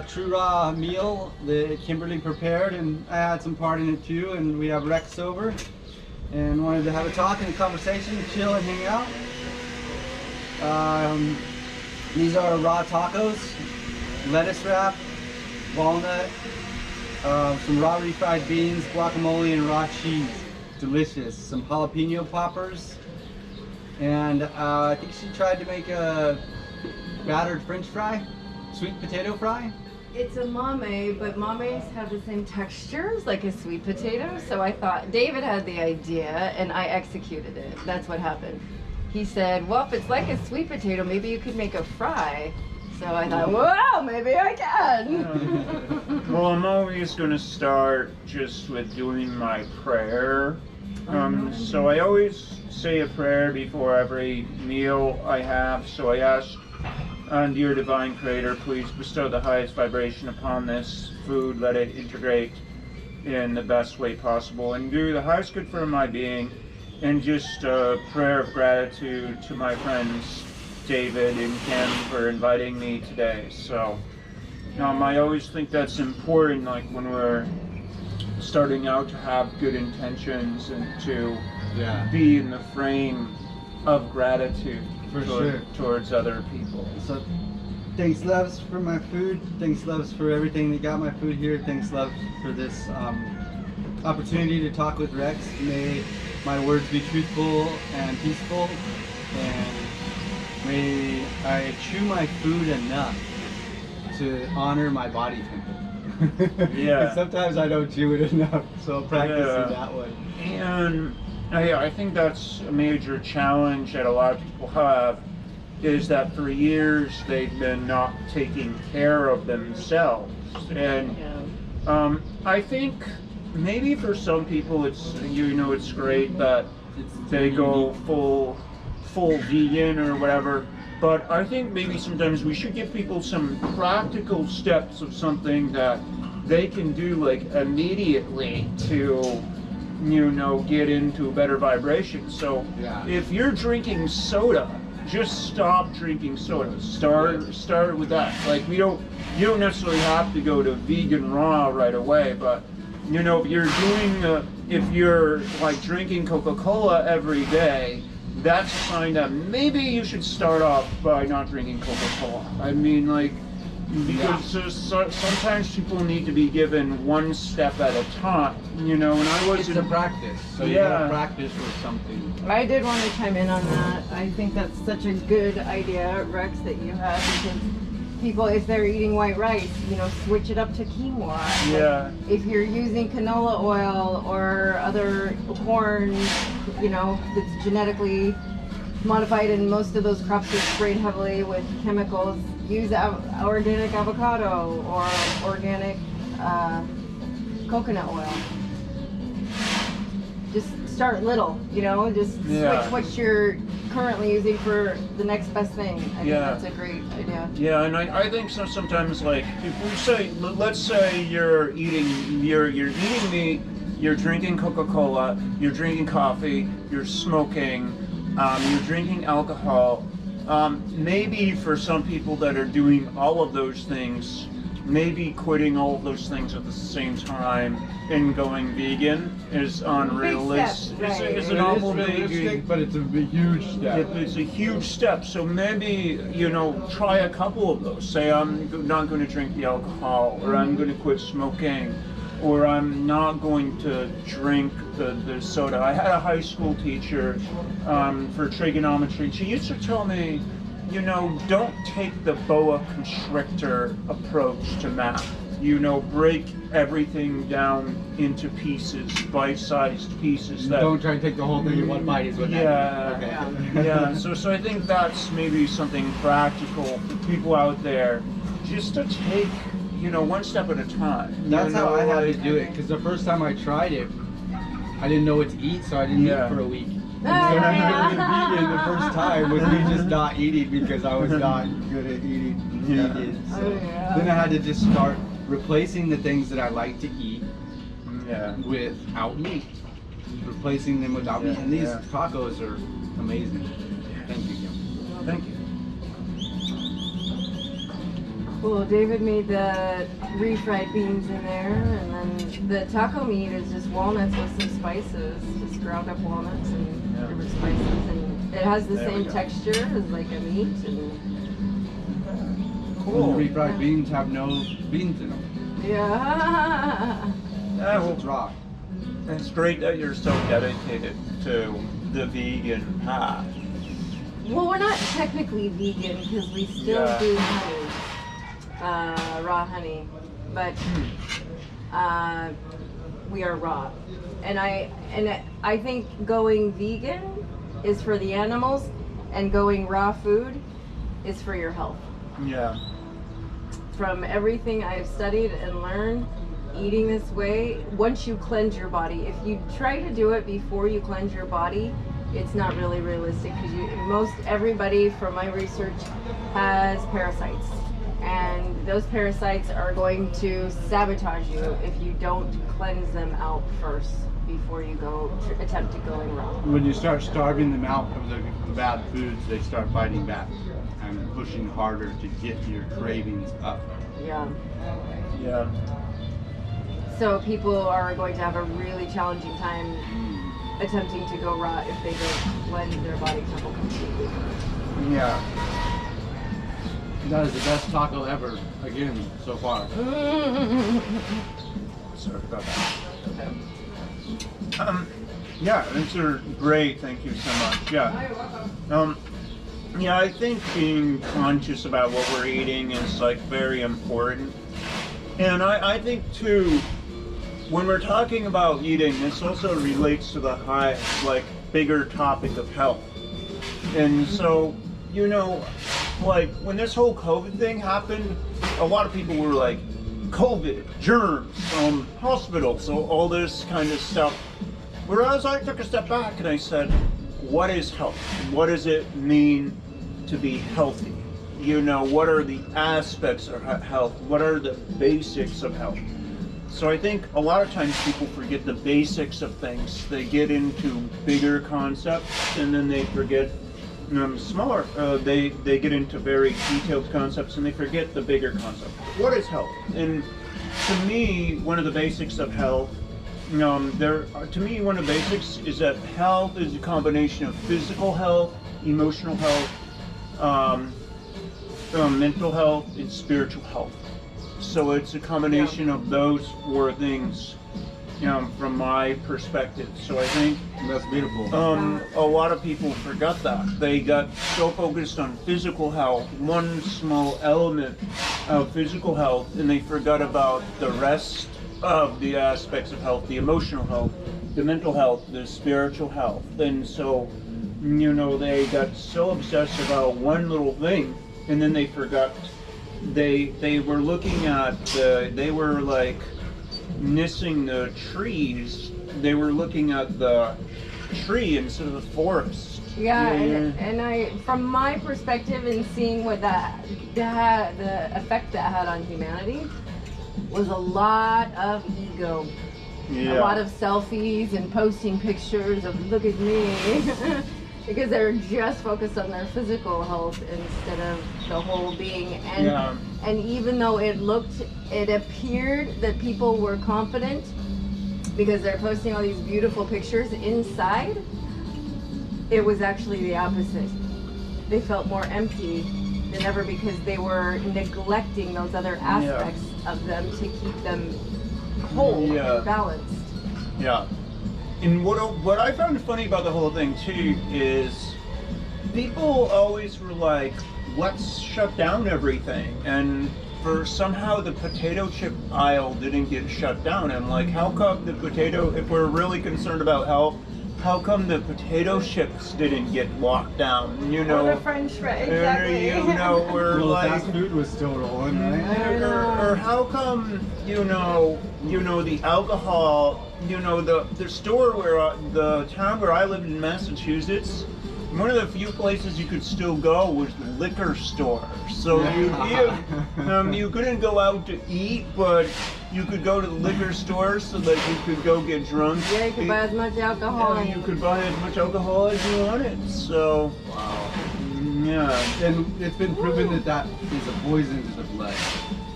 True raw meal that Kimberly prepared, and I had some part in it too. And we have Rex over, and wanted to have a talk and a conversation, chill and hang out. These are raw tacos, lettuce wrap, walnut, some raw refried beans, guacamole, and raw cheese. Delicious. Some jalapeno poppers, and I think she tried to make a battered French fry, sweet potato fry. It's a mame, but mames have the same textures like a sweet potato. So I thought David had the idea, and I executed it. That's what happened. He said, well, if it's like a sweet potato, maybe you could make a fry. So I thought, well, maybe I can. Well, I'm always going to start just with doing my prayer. So I always say a prayer before every meal I have. So I ask, dear Divine Creator, please bestow the highest vibration upon this food. Let it integrate in the best way possible and do the highest good for my being. And just a prayer of gratitude to my friends David and Kim for inviting me today. So I always think that's important, like when we're starting out, to have good intentions and to be in the frame of gratitude towards other people. So thanks loves for my food, thanks loves for everything that got my food here, thanks love for this opportunity to talk with Rex. May my words be truthful and peaceful, and may I chew my food enough to honor my body temple. Yeah. Sometimes I don't chew it enough, so practice it that way. And I think that's a major challenge that a lot of people have, is that for years they've been not taking care of themselves. And I think maybe for some people it's it's great that they go full vegan or whatever, but I think maybe sometimes we should give people some practical steps of something that they can do like immediately to get into a better vibration. So if you're drinking soda, just stop drinking soda. Start with that. Like you don't necessarily have to go to vegan raw right away, but if you're like drinking Coca-Cola every day, that's a sign that maybe you should start off by not drinking Coca-Cola. I mean, because sometimes people need to be given one step at a time, and it's a practice, so you gotta practice with something. I did want to chime in on that. I think that's such a good idea, Rex, that you have, because people, if they're eating white rice, switch it up to quinoa. Yeah. If you're using canola oil or other corn, that's genetically modified, and most of those crops are sprayed heavily with chemicals, use organic avocado or organic coconut oil. Just start little, just switch what you're currently using for the next best thing. I think that's a great idea. Yeah, and I think sometimes, like, if we say, let's say you're eating meat, you're drinking Coca-Cola, you're drinking coffee, you're smoking, you're drinking alcohol. Maybe for some people that are doing all of those things, maybe quitting all of those things at the same time and going vegan is unrealistic. It's an awful big, but it's a huge step. It's a huge step. So maybe try a couple of those. Say I'm not going to drink the alcohol, or I'm going to quit smoking, or I'm not going to drink the soda. I had a high school teacher for trigonometry. She used to tell me, don't take the boa constrictor approach to math. Break everything down into pieces, bite-sized pieces. Don't try to take the whole thing in one bite is what that means. Okay. Yeah. So I think that's maybe something practical for people out there, just to take, one step at a time. That's how I had to do it, because the first time I tried it, I didn't know what to eat, so I didn't eat for a week. And so me going vegan the first time was me just not eating because I was not good at eating vegan. So then I had to just start replacing the things that I like to eat without meat. Replacing them without meat. And these tacos are amazing. Thank you, Kim. Thank you. Well, David made the refried beans in there, and then the taco meat is just walnuts with some spices, just ground up walnuts and different spices, and it has the same texture as like a meat. And Cool. The refried beans have no beans in them. yeah. It's raw. It's great that you're so dedicated to the vegan path. Well, we're not technically vegan because we still do honey, raw honey, but we are raw. And I think going vegan is for the animals, and going raw food is for your health. Yeah. From everything I've studied and learned, eating this way, once you cleanse your body, if you try to do it before you cleanse your body, it's not really realistic, because most everybody from my research has parasites, and those parasites are going to sabotage you if you don't cleanse them out first before you go attempt to go in raw. When you start starving them out of the bad foods, they start fighting back and pushing harder to get your cravings up. Yeah. Yeah. So people are going to have a really challenging time attempting to go raw if they don't cleanse their body temple completely. Yeah. That is the best taco ever, again, so far. Sorry about that. Yeah, these are great. Thank you so much. Yeah. Yeah, I think being conscious about what we're eating is like very important. And I think too, when we're talking about eating, this also relates to the bigger topic of health. And so, like when this whole COVID thing happened, a lot of people were like, COVID, germs, hospitals, all this kind of stuff. Whereas I took a step back and I said, what is health? What does it mean to be healthy? What are the aspects of health? What are the basics of health? So I think a lot of times people forget the basics of things. They get into bigger concepts and then they forget smaller. They get into very detailed concepts and they forget the bigger concept. What is health? And to me, one of the basics of health, one of the basics is that health is a combination of physical health, emotional health, mental health, and spiritual health. So it's a combination of those four things, from my perspective. So I think That's beautiful. a lot of people forgot that. They got so focused on physical health, one small element of physical health, and they forgot about the rest of the aspects of health, the emotional health, the mental health, the spiritual health. And so, they got so obsessed about one little thing, and then they forgot. They were looking at they were like missing the trees. They were looking at the tree instead of the forest. Yeah, and I, from my perspective and seeing what the effect that had on humanity, was a lot of ego. Yeah. A lot of selfies and posting pictures of look at me. Because they're just focused on their physical health instead of the whole being. And even though it appeared that people were confident because they're posting all these beautiful pictures inside, it was actually the opposite. They felt more empty than ever because they were neglecting those other aspects of them to keep them whole and balanced. Yeah. And what I found funny about the whole thing too is people always were like, let's shut down everything. And somehow the potato chip aisle didn't get shut down. I'm like, how come if we're really concerned about health, how come the potato chips didn't get locked down? Or the French fries, exactly. We're like, fast food was still rolling, right? or how come, the alcohol, the store the town where I lived in Massachusetts, one of the few places you could still go was the liquor store. So you couldn't go out to eat, but you could go to the liquor store so that you could go get drunk. Yeah, you could buy as much alcohol. You could buy as much alcohol as you wanted. So, Yeah. And it's been proven that that is a poison to the blood.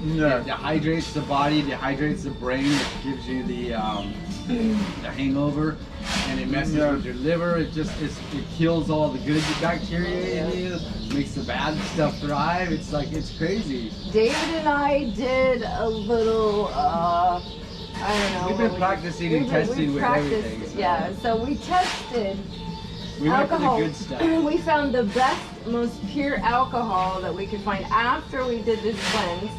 Yeah. It dehydrates the body, dehydrates the brain, which gives you the hangover, and it messes with your liver. It kills all the good bacteria in you, makes the bad stuff thrive. It's like, it's crazy. David and I did a little, I don't know. We've been practicing and testing with everything. So. Yeah, so we tested we alcohol. Went for the good stuff. We found the best, most pure alcohol that we could find after we did this cleanse.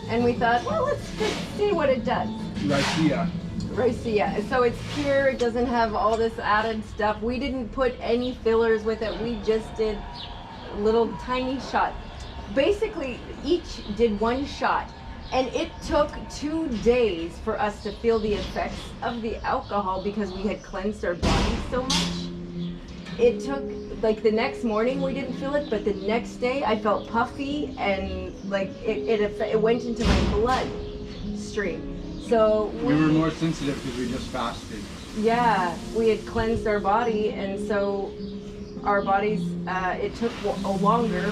And we thought, well, let's just see what it does. Raicilla. So it's pure, it doesn't have all this added stuff. We didn't put any fillers with it. We just did little tiny shot. Basically, each did one shot. And it took 2 days for us to feel the effects of the alcohol because we had cleansed our bodies so much. It took, like the next morning we didn't feel it, but the next day I felt puffy and like it went into my blood stream. So we were more sensitive because we just fasted. Yeah, we had cleansed our body, and so our bodies, it took longer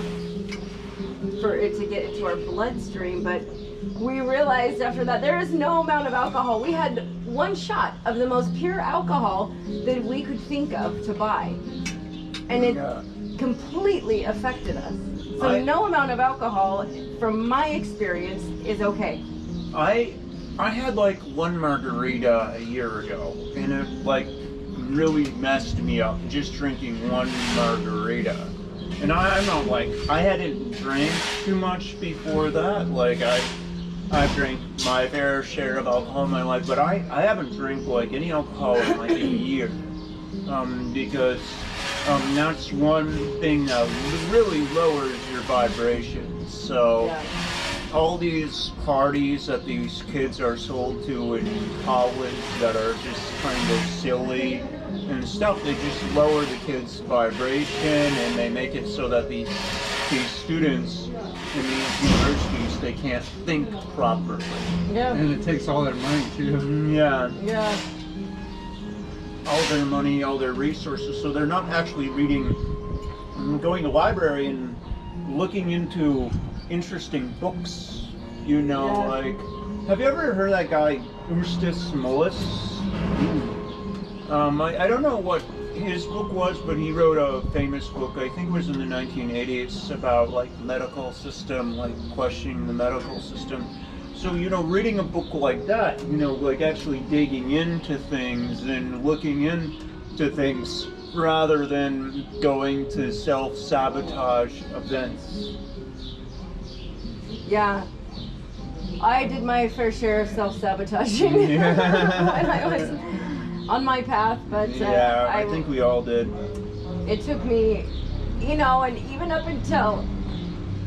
for it to get into our bloodstream, but we realized after that there is no amount of alcohol. We had one shot of the most pure alcohol that we could think of to buy, and it completely affected us. So no amount of alcohol, from my experience, is okay. I had like one margarita a year ago, and it like really messed me up just drinking one margarita. And I'm not like, I hadn't drank too much before that. Like I've drank my fair share of alcohol in my life, but I haven't drank like any alcohol in like a year. Because that's one thing that really lowers your vibration. So all these parties that these kids are sold to in college that are just kind of silly and stuff, they just lower the kids' vibration, and they make it so that these students in these universities, they can't think properly. Yeah. And it takes all their money too. Yeah. Yeah. All their money, all their resources, so they're not actually reading, going to the library and looking into interesting books, you know, like, have you ever heard that guy, Eustace Smollis? I don't know what his book was, but he wrote a famous book, I think it was in the 1980s, about like medical system, like questioning the medical system. So, you know, reading a book like that, you know, like actually digging into things and looking into things rather than going to self-sabotage events. Yeah. I did my fair share of self-sabotaging when I was on my path, but I think we all did. It took me, you know, and even up until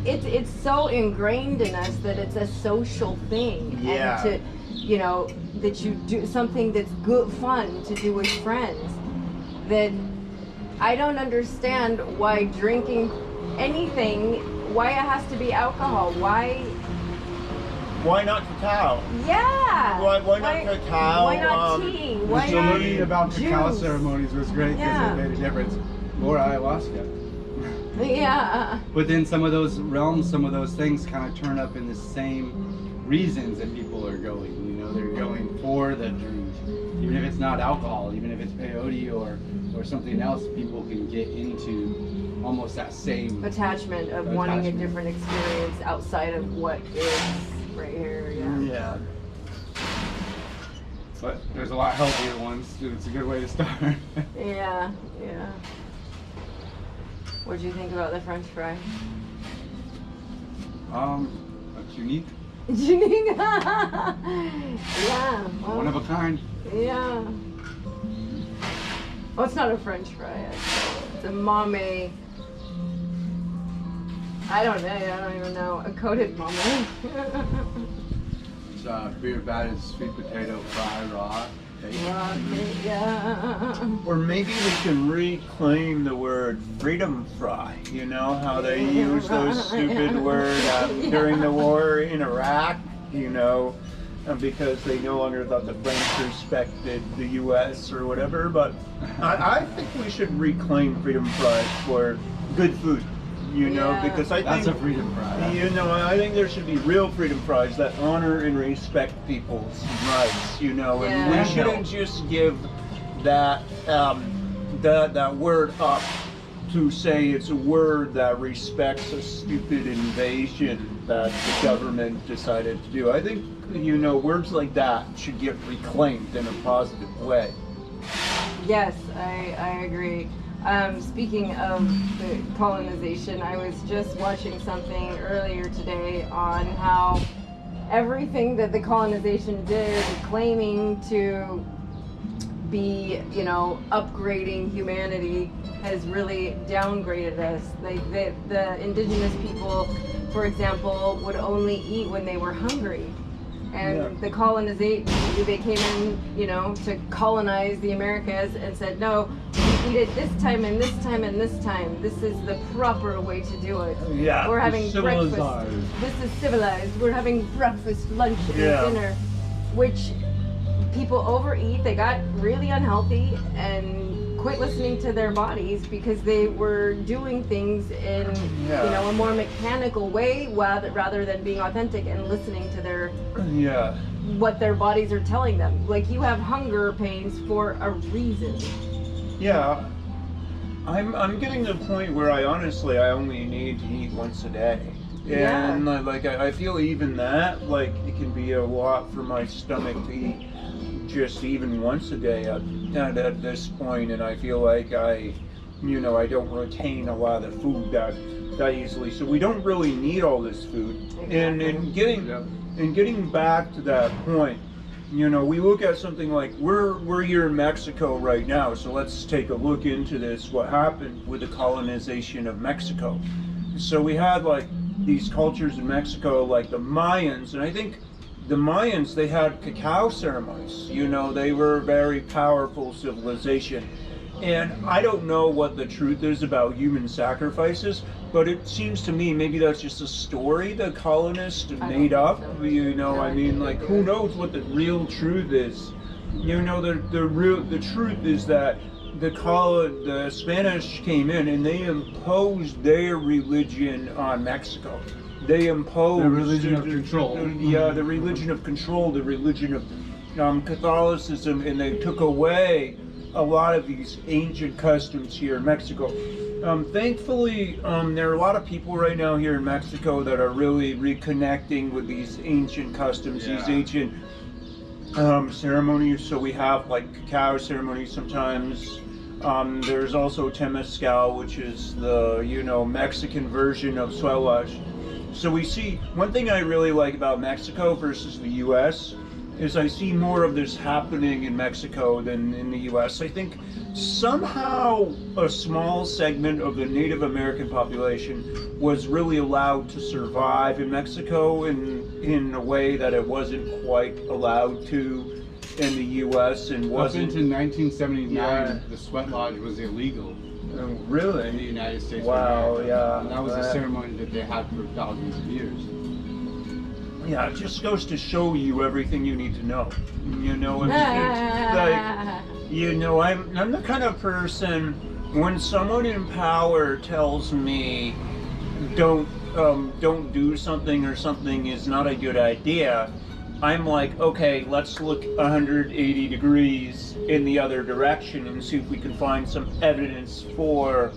it's so ingrained in us that it's a social thing, and to, you know, that you do something that's good fun to do with friends, that I don't understand why drinking anything, why it has to be alcohol, why not cacao? Yeah. Why not cacao? Why not tea? Why so not learning about cacao juice? ceremonies was great because it made a difference. Or ayahuasca. Yeah. But then some of those realms, some of those things kind of turn up in the same reasons that people are going. You know, they're going for the drink. Even if it's not alcohol, even if it's peyote or something else, people can get into almost that same attachment of wanting a different experience outside of what is right here. Yeah. But there's a lot healthier ones. It's a good way to start. Yeah. What'd you think about the French fry? That's unique. Unique. Yeah. Well, One of a kind. Yeah. Well, it's not a French fry. It's a mame. I don't even know. A coated mame. It's beer batted sweet potato fry raw. Yeah. Or maybe we can reclaim the word freedom fry. You know how they use those stupid words during the war in Iraq, you know, because they no longer thought the French respected the U.S. or whatever. But I think we should reclaim freedom fries for good food. You know, Yeah. because I That's a think, freedom prize. you know, I think there should be real freedom prize that honor and respect people's rights. You know, and Yeah. we shouldn't just give that that word up to say it's a word that respects a stupid invasion that the government decided to do. I think, you know, words like that should get reclaimed in a positive way. Yes, I agree. Speaking of the colonization, I was just watching something earlier today on how everything that the colonization did, claiming to be, you know, upgrading humanity, has really downgraded us. The indigenous people, for example, would only eat when they were hungry. And Yeah. the colonization, they came in, you know, to colonize the Americas and said, no, we eat it this time and this time and this time. This is the proper way to do it. Yeah. We're having breakfast. Civilized. This is civilized. We're having breakfast, lunch, and Yeah. dinner, which people overeat. They got really unhealthy and quit listening to their bodies because they were doing things in, Yeah. you know, a more mechanical way rather than being authentic and listening to their Yeah. what their bodies are telling them. Like, you have hunger pains for a reason. Yeah, I'm getting to the point where I only need to eat once a day, Yeah. and I feel even that, like, it can be a lot for my stomach to eat just even once a day at this point, and I feel like I don't retain a lot of the food that easily. So we don't really need all this food. And getting back to that point, you know, we look at something like we're here in Mexico right now, so let's take a look into this. What happened with the colonization of Mexico? So we had like these cultures in Mexico, like the Mayans, and I think the Mayans, they had cacao ceremonies. You know, they were a very powerful civilization. And I don't know what the truth is about human sacrifices, but it seems to me maybe that's just a story the colonists made up. You know, I mean, like, who knows what the real truth is? You know, the truth is that the Spanish came in and they imposed their religion on Mexico. They imposed The religion of control. Yeah, the religion of control, the religion of Catholicism, and they took away a lot of these ancient customs here in Mexico. Thankfully, there are a lot of people right now here in Mexico that are really reconnecting with these ancient customs, these Yeah. ancient ceremonies. So we have like cacao ceremonies sometimes. There's also Temazcal, which is the, you know, Mexican version of Suelash. So we see, one thing I really like about Mexico versus the US is I see more of this happening in Mexico than in the US. I think somehow a small segment of the Native American population was really allowed to survive in Mexico in a way that it wasn't quite allowed to in the US and Up wasn't. into 1979, Yeah. the sweat lodge was illegal Really? in the United States. of Wow, America. yeah. And that was a Wow. ceremony that they had for thousands of years. Yeah, it just goes to show you everything you need to know. You know, it's like, you know, I'm the kind of person, when someone in power tells me don't do something or something is not a good idea, I'm like, okay, let's look 180 degrees in the other direction and see if we can find some evidence for,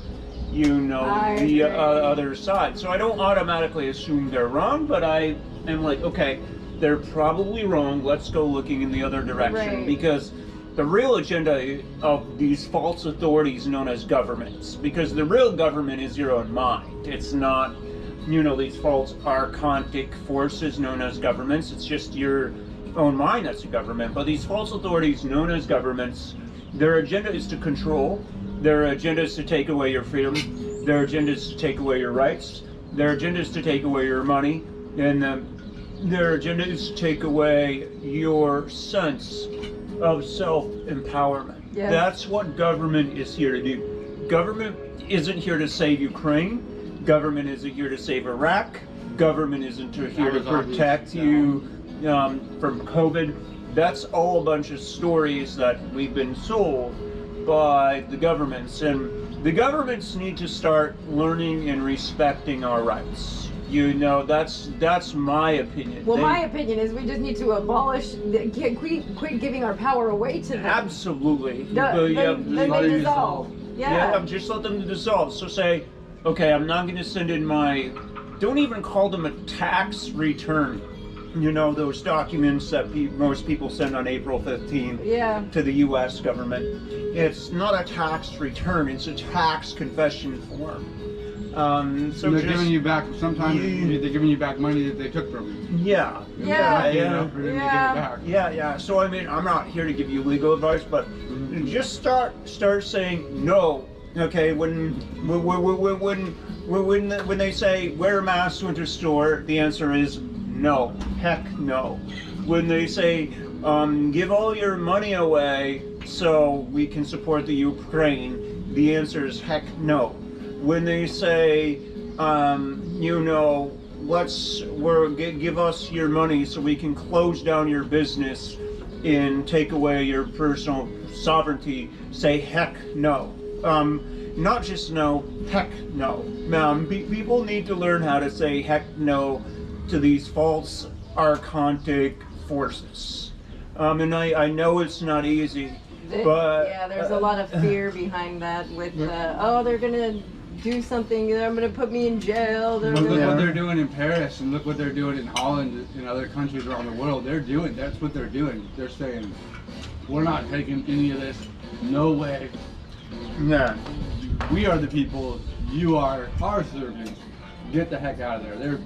you know, I the agree. other side. So I don't automatically assume they're wrong, but I am like, okay, they're probably wrong. Let's go looking in the other direction. Right. Because the real agenda of these false authorities known as governments, because the real government is your own mind. It's not, you know, these false archontic forces known as governments. It's just your own mind that's a government. But these false authorities known as governments, their agenda is to control. Their agenda is to take away your freedom. Their agenda is to take away your rights. Their agenda is to take away your money. And their agenda is to take away your sense of self-empowerment. Yes. That's what government is here to do. Government isn't here to save Ukraine. Government isn't here to save Iraq. Government isn't here to protect you from COVID. That's all a bunch of stories that we've been sold by the governments. And the governments need to start learning and respecting our rights. You know, that's my opinion. Well, my opinion is we just need to abolish, quit giving our power away to them. Absolutely. Then they dissolve. Yeah, just let them dissolve. So say, okay, I'm not going to send in my, don't even call them a tax return. You know, those documents that most people send on April 15th to the U.S. government. It's not a tax return, it's a tax confession form. So they're giving you back, sometimes they're giving you back money that they took from you. Yeah. So I mean, I'm not here to give you legal advice, but just start saying no. Okay, when they say wear a mask to enter store, the answer is no. Heck no. When they say give all your money away so we can support the Ukraine, the answer is heck no. When they say, you know, give us your money so we can close down your business and take away your personal sovereignty, say heck no. Not just no, heck no. People need to learn how to say heck no to these false archontic forces. And I know it's not easy, but... Yeah, there's a lot of fear behind that with, oh, they're going to do something, they're going to put me in jail. Look what they're doing in Paris, and look what they're doing in Holland and other countries around the world. That's what they're doing. They're saying, we're not taking any of this. No way. Yeah. We are the people. You are our servants. Get the heck out of there.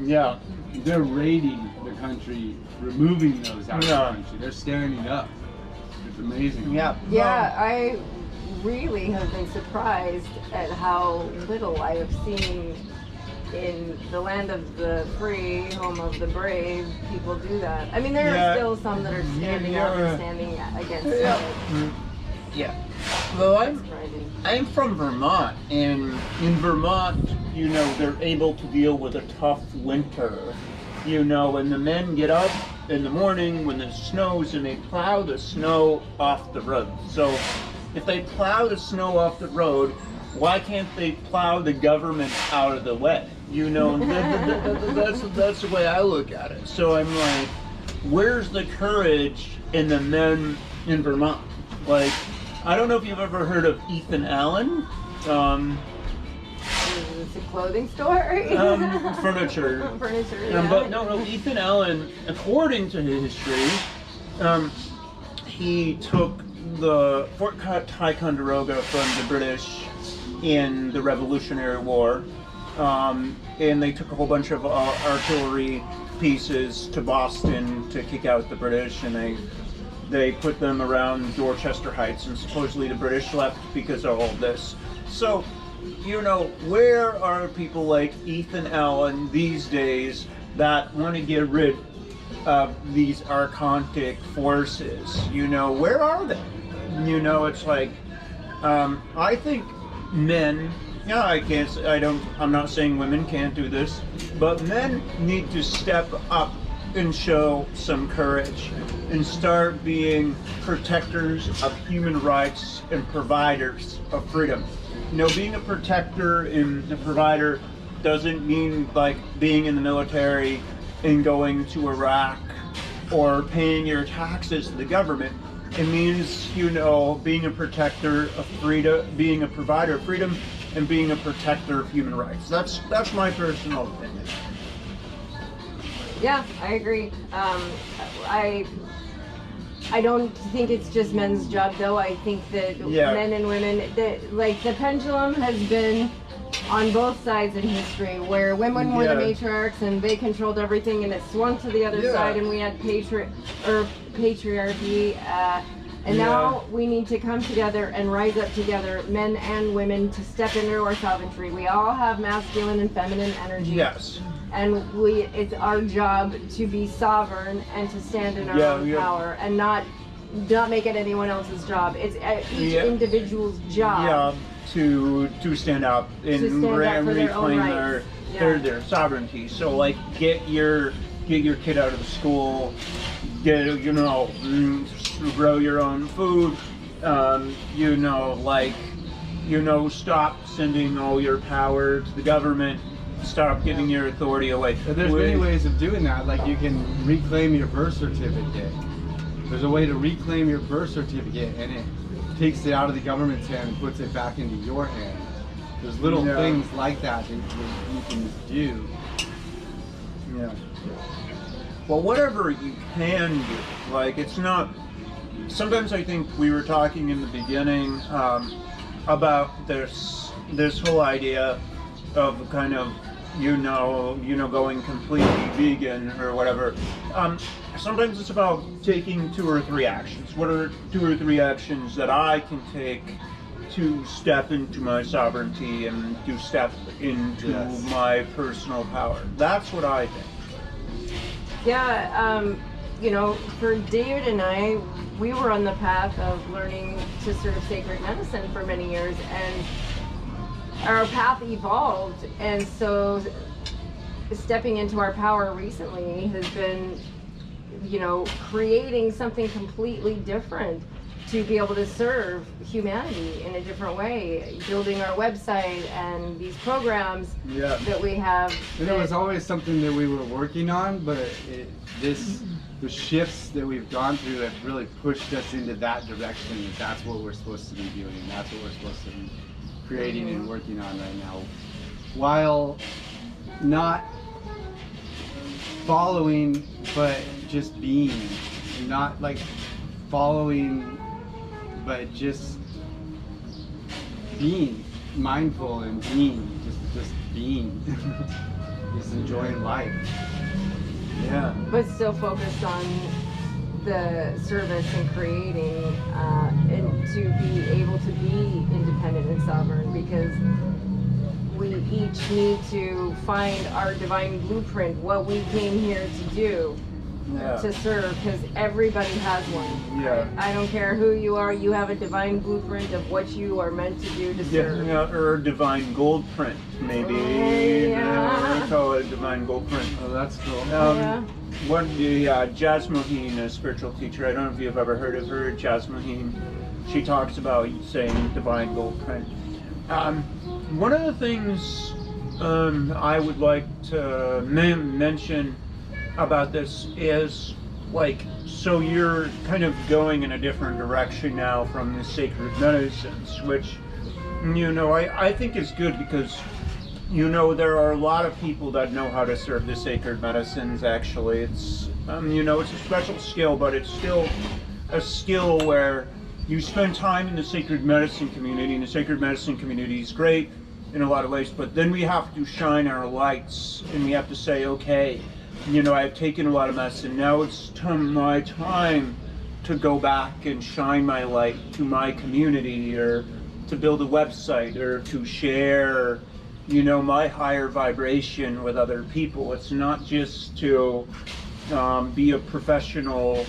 They're raiding the country, removing those out of the country. They're standing up. It's amazing. Yeah, I really have been surprised at how little I have seen in the land of the free, home of the brave. People do that. I mean, there are still some that are standing up and standing against it. Yeah. Well, I'm from Vermont, and in Vermont, you know, they're able to deal with a tough winter. You know, and the men get up in the morning when it snows and they plow the snow off the road. So if they plow the snow off the road, why can't they plow the government out of the way? You know, that's the way I look at it. So I'm like, where's the courage in the men in Vermont? Like, I don't know if you've ever heard of Ethan Allen. It's a clothing store? Furniture. Furniture, yeah. But no, Ethan Allen, according to his history, he took the Fort Ticonderoga from the British in the Revolutionary War, and they took a whole bunch of artillery pieces to Boston to kick out the British, and they put them around Dorchester Heights, and supposedly the British left because of all this. So, you know, where are people like Ethan Allen these days that want to get rid of these archontic forces? You know, where are they? You know, it's like, I think men, I'm not saying women can't do this, but men need to step up and show some courage and start being protectors of human rights and providers of freedom. You know, being a protector and a provider doesn't mean like being in the military and going to Iraq or paying your taxes to the government. It means, you know, being a protector of freedom, being a provider of freedom, and being a protector of human rights. That's my personal opinion. Yeah, I agree. I don't think it's just men's job, though. I think that men and women, like the pendulum has been on both sides in history, where women were the matriarchs and they controlled everything, and it swung to the other side, and we had patriarchy. And now we need to come together and rise up together, men and women, to step into our sovereignty. We all have masculine and feminine energy. Yes. And it's our job to be sovereign and to stand in our own power, and not make it anyone else's job. It's each individual's job. Yeah, to stand up and reclaim their sovereignty. So like, get your kid out of the school, grow your own food, stop sending all your power to the government, stop giving your authority away. But there's many ways of doing that. Like you can reclaim your birth certificate. There's a way to reclaim your birth certificate, and it takes it out of the government's hand and puts it back into your hand. There's little things like that you can do. Yeah. Well, whatever you can do, like it's not. Sometimes I think we were talking in the beginning about this whole idea of kind of going completely vegan or whatever. Sometimes it's about taking 2 or 3 actions. What are 2 or 3 actions that I can take to step into my sovereignty and to step into my personal power? That's what I think. Yeah, for David and I, we were on the path of learning to serve sacred medicine for many years, and our path evolved, and so stepping into our power recently has been, creating something completely different to be able to serve humanity in a different way, building our website and these programs that we have. And it was always something that we were working on, but the shifts that we've gone through have really pushed us into that direction. That's what we're supposed to be doing. That's what we're supposed to be creating and working on right now, while not following, but just being. Not like following, but just being mindful and being, just being, just enjoying life. Yeah. But still focused on the service and creating, and to be able to be independent and sovereign, because we each need to find our divine blueprint, what we came here to do. To serve, because everybody has one. Yeah. I don't care who you are, you have a divine blueprint of what you are meant to do to serve. Yeah, or divine gold print, maybe. Yeah. Call it divine gold print. Oh, that's cool. Jazz Moheen, a spiritual teacher, I don't know if you've ever heard of her, Jazz Moheen. She talks about saying divine gold print. One of the things I would like to mention about this is, so you're kind of going in a different direction now from the sacred medicines, which, I think is good, because, there are a lot of people that know how to serve the sacred medicines, actually. It's, it's a special skill, but it's still a skill where you spend time in the sacred medicine community, and the sacred medicine community is great in a lot of ways, but then we have to shine our lights, and we have to say, okay, I've taken a lot of medicine. Now it's my time to go back and shine my light to my community, or to build a website, or to share, my higher vibration with other people. It's not just to be a professional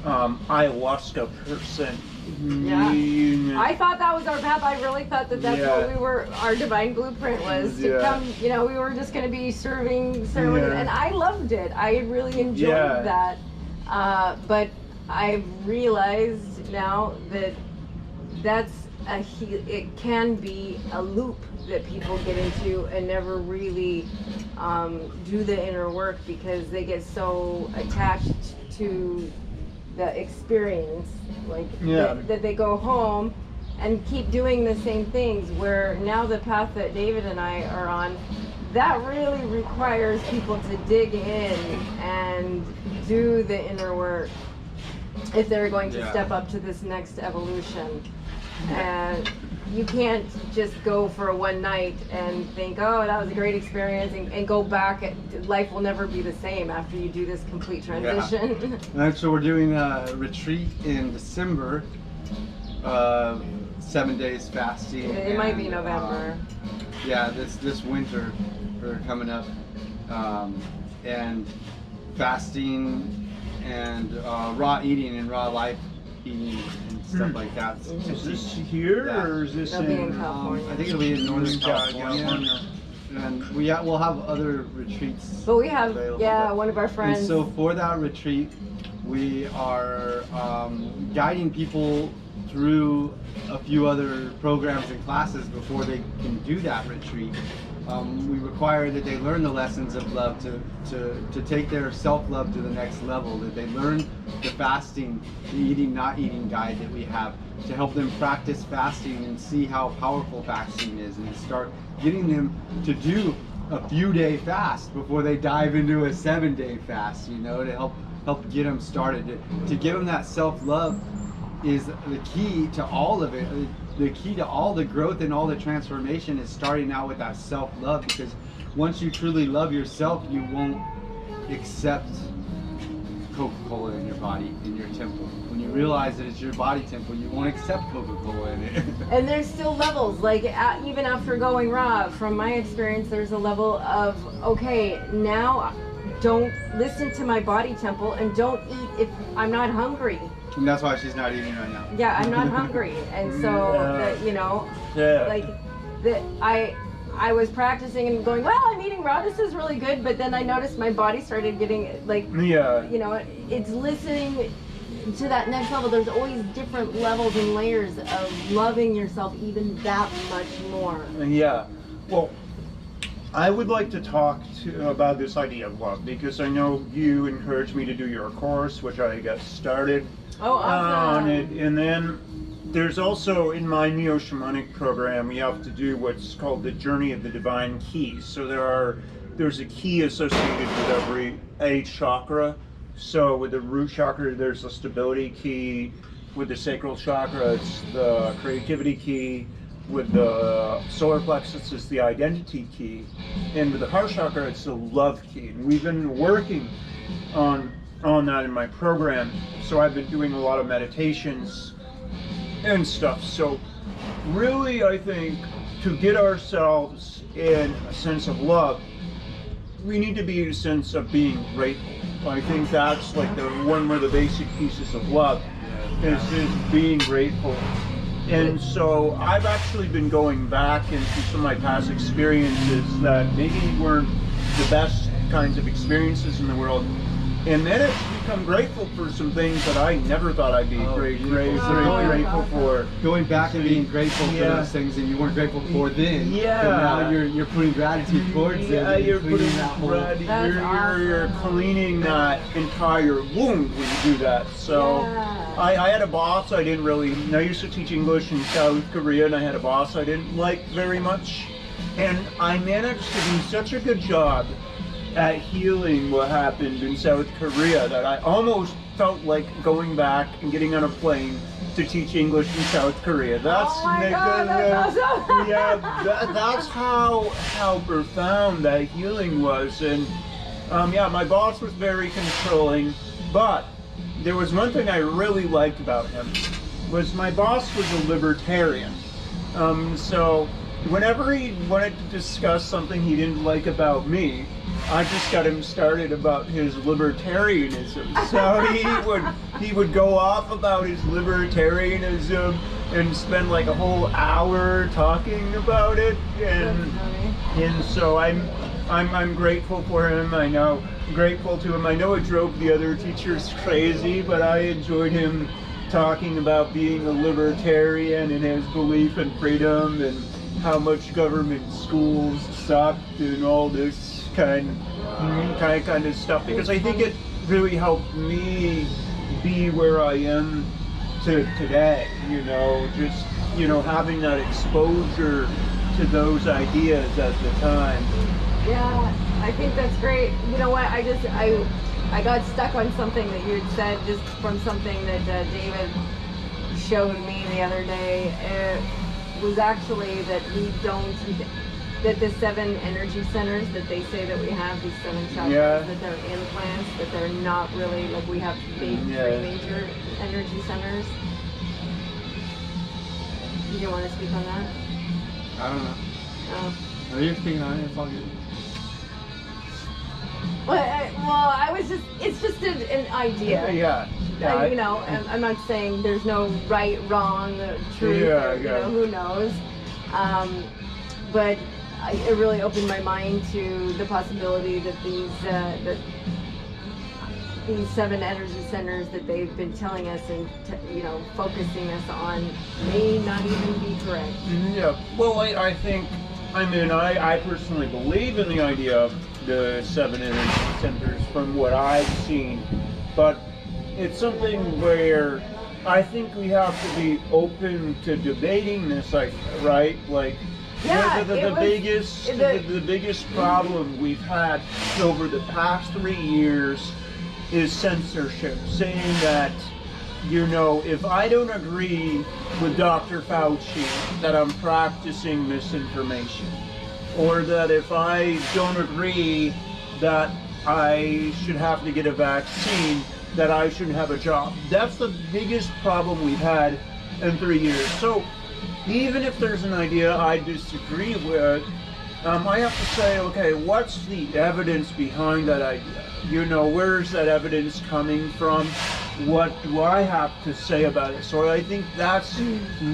ayahuasca person. Yeah. I thought that was our path. I really thought that's what our divine blueprint was, to come, we were just going to be serving ceremonies, and I loved it. I really enjoyed that. But I realized now that it can be a loop that people get into and never really do the inner work, because they get so attached to the experience, that they go home and keep doing the same things, where now the path that David and I are on, that really requires people to dig in and do the inner work if they're going to step up to this next evolution. And you can't just go for one night and think, oh, that was a great experience, and go back. Life will never be the same after you do this complete transition. And so we're doing a retreat in December, 7 days fasting. It might be November. This winter we're coming up, and fasting and raw eating and raw life eating and stuff like that. Is this here, or is this in California? I think it'll be in Northern California. And we'll have other retreats. But we have, available. One of our friends. And so for that retreat, we are guiding people through a few other programs and classes before they can do that retreat. We require that they learn the lessons of love to take their self-love to the next level, that they learn the fasting, the eating, not eating guide that we have to help them practice fasting and see how powerful fasting is, and start getting them to do a few-day fast before they dive into a 7-day fast, you know, to help get them started. To give them that self-love is the key to all of it. The key to all the growth and all the transformation is starting out with that self-love, because once you truly love yourself, you won't accept Coca-Cola in your body, in your temple. When you realize that it's your body temple, you won't accept Coca-Cola in it. And there's still levels, like even after going raw, from my experience, there's a level of, okay, now don't listen to my body temple and don't eat if I'm not hungry. And that's why she's not eating right now. Yeah, I'm not hungry. And so, that, you know, like, that I was practicing and going, well, I'm eating raw, this is really good, but then I noticed my body started getting, like, you know, it's listening to that next level. There's always different levels and layers of loving yourself even that much more. Yeah. Well, I would like to talk about this idea of love, because I know you encouraged me to do your course, which I got started on it, and then there's also, in my neo-shamanic program, we have to do what's called the Journey of the Divine Keys. So there's a key associated with a chakra. So with the root chakra, there's a stability key. With the sacral chakra, it's the creativity key. With the solar plexus, it's the identity key. And with the heart chakra, it's the love key. And we've been working on that in my program. So I've been doing a lot of meditations and stuff. So really, I think to get ourselves in a sense of love, we need to be in a sense of being grateful. I think that's like one of the basic pieces of love, is being grateful. And so I've actually been going back into some of my past experiences that maybe weren't the best kinds of experiences in the world, and then it's become grateful for some things that I never thought I'd be grateful for. Going back and being grateful for those things that you weren't grateful for then. Yeah. But now you're putting gratitude towards it. Yeah, you're cleaning putting that whole. you're cleaning that entire wound when you do that. So I had a boss I didn't really. I used to teach English in South Korea, and I had a boss I didn't like very much, and I managed to do such a good job at healing what happened in South Korea that I almost felt like going back and getting on a plane to teach English in South Korea. That's that's awesome. that's how profound that healing was. And my boss was very controlling, but there was one thing I really liked about him, was my boss was a libertarian. So whenever he wanted to discuss something he didn't like about me, I just got him started about his libertarianism. So he would go off about his libertarianism and spend like a whole hour talking about it. And so I'm grateful for him. Grateful to him. I know it drove the other teachers crazy, but I enjoyed him talking about being a libertarian and his belief in freedom and how much government schools sucked and all this kind of stuff, because I think it really helped me be where I am today, just having that exposure to those ideas at the time. Yeah, I think that's great. You know what, I got stuck on something that you had said, just from something that David showed me the other day. It was actually that that the 7 energy centers that they say that we have, these 7 chakras, that they're implants, that they're not really, like, we have 3 major energy centers. You don't want to speak on that? I don't know. Oh. No, you're speaking on it. It's all good. Well, I was just, it's just an idea. Yeah. I'm not saying there's no right, wrong, truth, who knows. But it really opened my mind to the possibility that these, these 7 energy centers that they've been telling us and focusing us on may not even be correct. Yeah. Well, I think, I personally believe in the idea of the 7 energy centers from what I've seen, but it's something where I think we have to be open to debating this, right? Like, Yeah, the biggest problem we've had over the past 3 years is censorship, saying that, if I don't agree with Dr. Fauci, that I'm practicing misinformation, or that if I don't agree that I should have to get a vaccine, that I shouldn't have a job. That's the biggest problem we've had in 3 years. So even if there's an idea I disagree with, I have to say, okay, what's the evidence behind that idea? Where's that evidence coming from? What do I have to say about it? So I think that's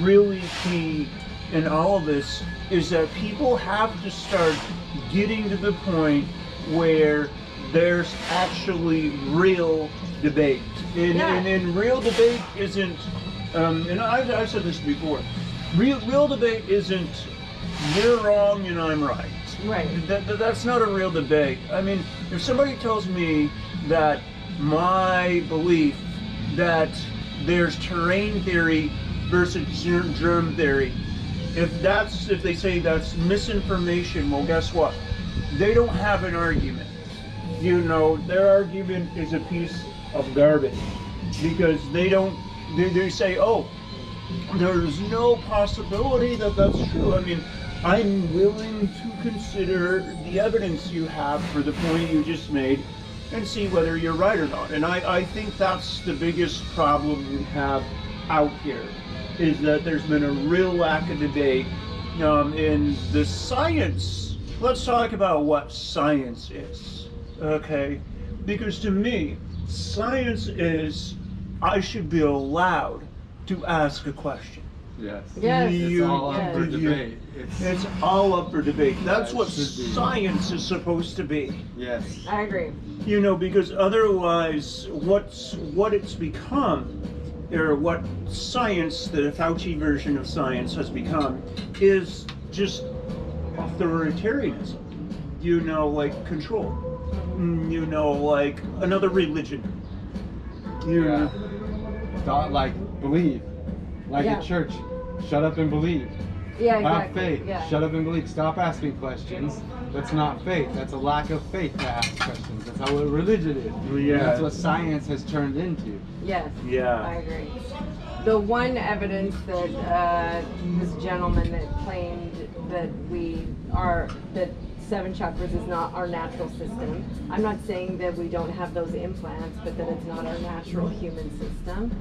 really key in all of this, is that people have to start getting to the point where there's actually real debate. And real debate isn't, and I've said this before, real debate isn't you're wrong and I'm right. Right. That's not a real debate. I mean, if somebody tells me that my belief that there's terrain theory versus germ theory, if they say that's misinformation, well, guess what? They don't have an argument. Their argument is a piece of garbage, because they say, oh, there's no possibility that that's true. I mean, I'm willing to consider the evidence you have for the point you just made and see whether you're right or not. And I think that's the biggest problem we have out here, is that there's been a real lack of debate in the science. Let's talk about what science is, okay? Because to me, science is, I should be allowed to ask a question. Yes. Yes. It's all up for debate. It's all up for debate. That's what should be. science is supposed to be. Yes. I agree. Because otherwise, what it's become, or what science, the Fauci version of science has become, is just authoritarianism. Like control. Like another religion. Thought like believe. Like Yeah. at church. Shut up and believe. Yeah, Have exactly. faith. Yeah. Shut up and believe. Stop asking questions. That's not faith. That's a lack of faith to ask questions. That's how religion is. Yeah. That's what science has turned into. Yes. Yeah. I agree. The one evidence that this gentleman that claimed that that 7 chakras is not our natural system. I'm not saying that we don't have those implants, but that it's not our natural human system.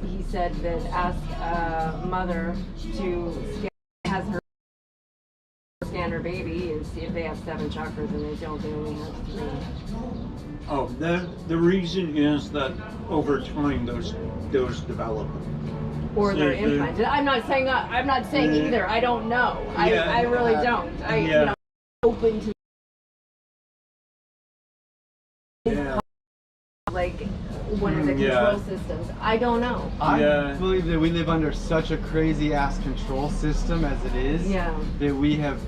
He said that ask a mother to scan her baby and see if they have 7 chakras, and they don't. They only have 3. Oh, the reason is that over time those develop. Or they're implanted. I'm not saying either. I don't know. I really don't. Open to like one of the control systems. I don't know. I believe that we live under such a crazy ass control system as it is. Yeah. That we have,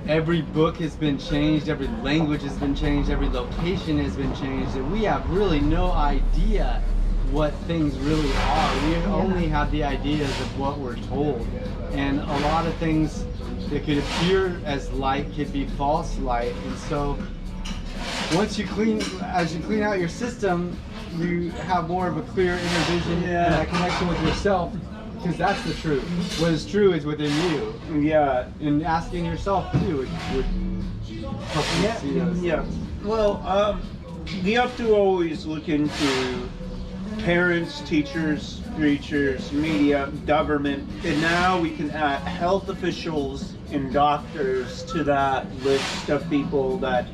every book has been changed, every language has been changed, every location has been changed, that we have really no idea what things really are. We only have the ideas of what we're told. And a lot of things that could appear as light could be false light. And so as you clean out your system, you have more of a clear inner vision and a connection with yourself, because that's the truth. What is true is within you. Yeah. And asking yourself too would help you see those things. Well, we have to always look into parents, teachers, preachers, media, government, and now we can add health officials and doctors to that list of people that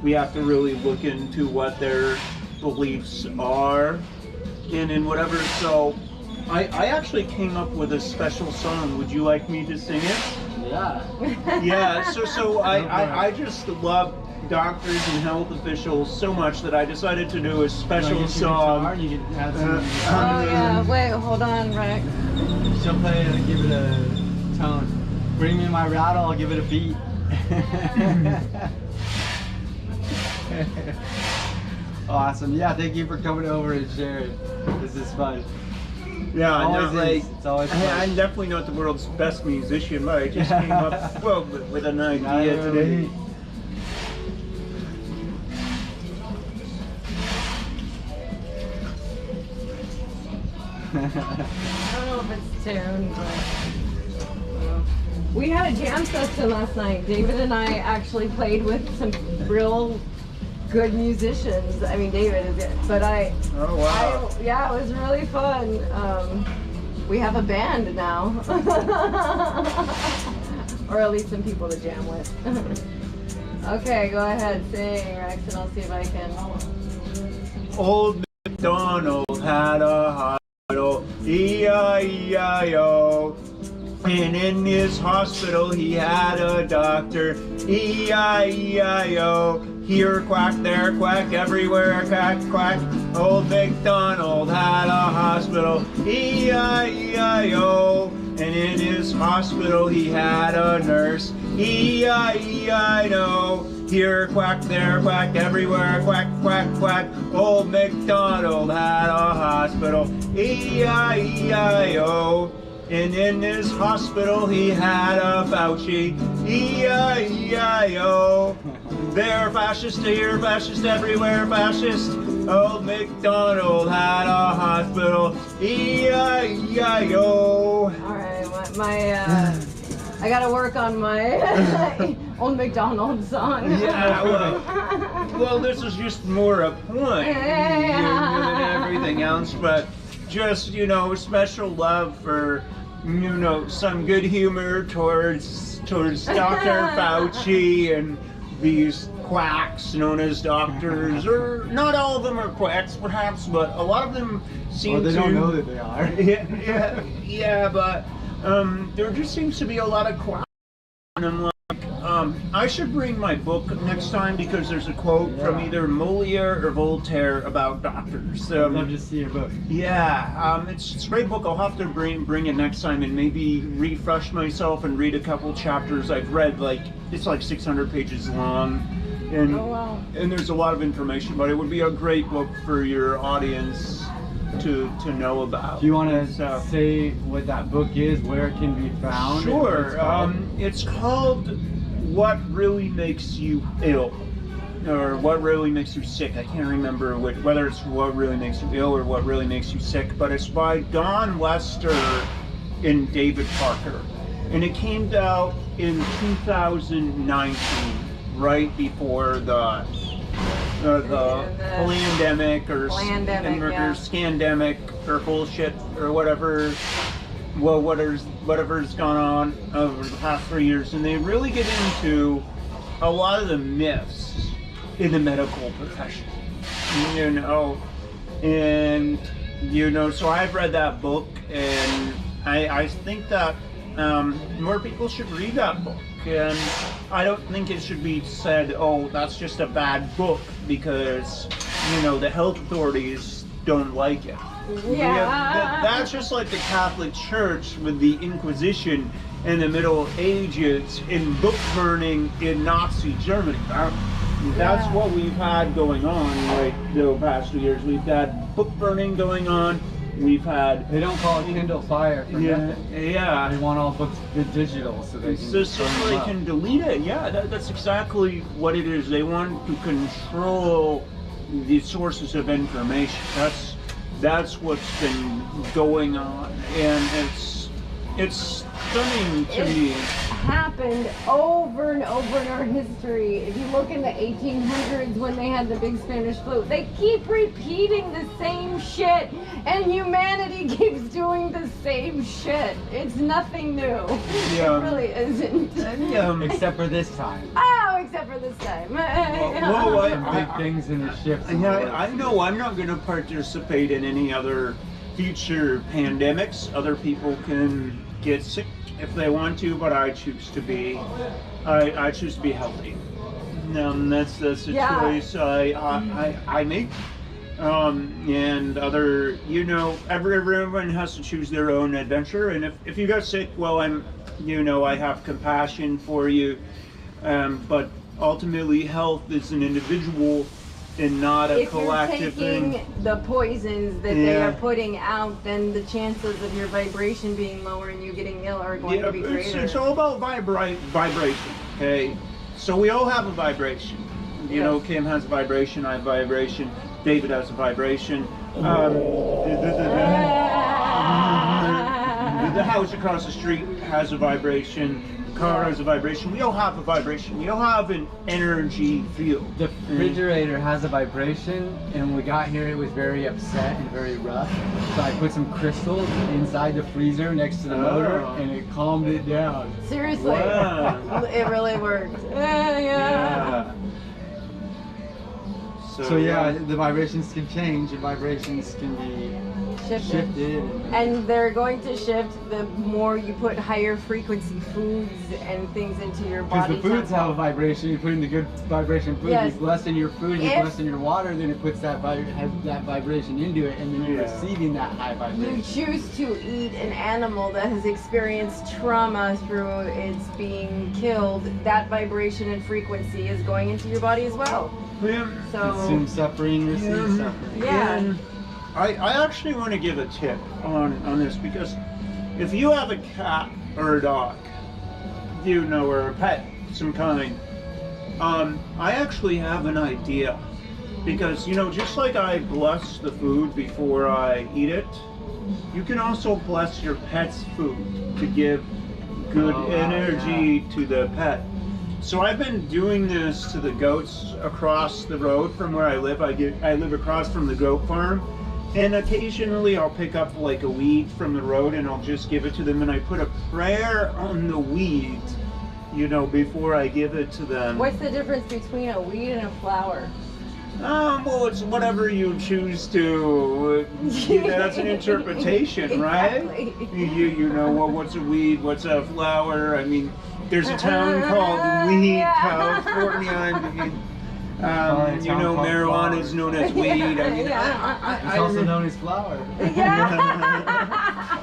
we have to really look into what their beliefs are and whatever. So I actually came up with a special song. Would you like me to sing it? Yeah. Yeah, so I just love doctors and health officials so much that I decided to do a special You song. can add some. Oh yeah, wait, hold on, Rex. She'll play it and give it a tone. Bring me my rattle, I'll give it a beat. Awesome. Yeah, thank you for coming over and sharing. This is fun. Yeah, Always no, like, is. It's always fun. I'm definitely not the world's best musician, but I just came up with an idea today. I don't know if it's tuned, but we had a jam session last night. David and I actually played with some real good musicians. I mean, David is it, but Oh wow! yeah, it was really fun. We have a band now, or at least some people to jam with. Okay, go ahead, sing, Rex, and I'll see if I can. Old MacDonald had a hospital, E-I-E-I-O. And in his hospital he had a doctor, E-I-E-I-O. Here quack, there quack, everywhere quack, quack. Old MacDonald had a hospital, E-I-E-I-O. And in his hospital he had a nurse, E-I-E-I-O. Here quack, there quack, everywhere quack, quack, quack. Old MacDonald had a hospital, E-I-E-I-O. And in his hospital he had a Fauci, E-I-E-I-O. There fascist here, fascist everywhere, fascist. Old MacDonald had a hospital, E-I-E-I-O. Alright, I gotta work on my Old MacDonald song. Yeah, well, this is just more a point than everything else, but just, special love for, some good humor towards Dr. Fauci and these quacks known as doctors, or not all of them are quacks perhaps, but a lot of them seem they to... don't know that they are. yeah, but there just seems to be a lot of quacks, and I'm like, I should bring my book next time because there's a quote from either Moliere or Voltaire about doctors. I'd love to see your book. Yeah, it's a great book. I'll have to bring it next time and maybe refresh myself and read a couple chapters I've read. It's like 600 pages long, and Oh, wow. and there's a lot of information. But it would be a great book for your audience to know about. Do you want to So- say what that book is, where it can be found? and what Sure. it's called? It's called What Really Makes You Ill, or What Really Makes You Sick. I can't remember whether it's What Really Makes You Ill or What Really Makes You Sick, but it's by Don Lester and David Parker. And it came out in 2019, right before the pandemic or scandemic or bullshit or whatever. Well, whatever's gone on over the past 3 years, and they really get into a lot of the myths in the medical profession. So I've read that book, and I think that more people should read that book. And I don't think it should be said, oh, that's just a bad book because, the health authorities don't like it. Yeah. That's just like the Catholic Church with the Inquisition in the Middle Ages and book burning in Nazi Germany. That's what we've had going on the past 2 years. We've had book burning going on. We've had... They don't call it Kindle Fire for nothing. Yeah. They want all books digital so they can... So they can delete it. Yeah, that's exactly what it is. They want to control the sources of information. That's what's been going on, and it's stunning to me. Happened over and over in our history. If you look in the 1800s when they had the big Spanish flu, they keep repeating the same shit, and humanity keeps doing the same shit. It's nothing new. Yeah. It really isn't. Except for this time. Oh, except for this time. Big things in the ships. I know I'm not going to participate in any other future pandemics. Other people can get sick if they want to, but I choose to be healthy. That's a Yeah. choice I make. And other, you know, everyone has to choose their own adventure. And if you got sick, well, I have compassion for you. But ultimately, health is an individual and not a If you're collective taking thing. the poisons that they Yeah. are putting out, then the chances of your vibration being lower and you getting ill are going Yeah, to be greater. it's all about vibration. Okay, so we all have a vibration. You know, Yes. Kim has a vibration. I have a vibration. David has a vibration. The house across the street has a vibration. The car has a vibration. We all have a vibration. We all have an energy field. The refrigerator has a vibration, and when we got here, it was very upset and very rough. So I put some crystals inside the freezer next to the motor, Oh. and it calmed it down. Seriously, Wow. it really worked. Yeah. Yeah. So yeah, the vibrations can change, and vibrations can be shifted. And they're going to shift the more you put higher frequency foods and things into your Because body. the foods have a vibration, you put in the good vibration food, Yes. you bless in your food, you If- bless in your water, then it puts that has that vibration into it, and then you're Yeah. receiving that high You vibration. choose to eat an animal that has experienced trauma through its being killed, that vibration and frequency is going into your body as well. Yeah. So, Consume suffering, receive Yeah. suffering. Yeah. And I actually want to give a tip on this, because if you have a cat or a dog, you know, or a pet of some kind, I actually have an idea. Because, you know, just like I bless the food before I eat it, you can also bless your pet's food to give good Oh, wow, energy to the pet. So I've been doing this to the goats across the road from where I live. I live across from the goat farm, and occasionally I'll pick up like a weed from the road and I'll just give it to them, and I put a prayer on the weed, you know, before I give it to them. what's the difference between a weed and a flower? Well, it's whatever you choose to. That's an interpretation, right? Exactly. You know, well, what's a weed? What's a flower? I mean, there's a town called Weed, California. And, you know, marijuana is known as weed. I mean, It's also known as flour. Yeah.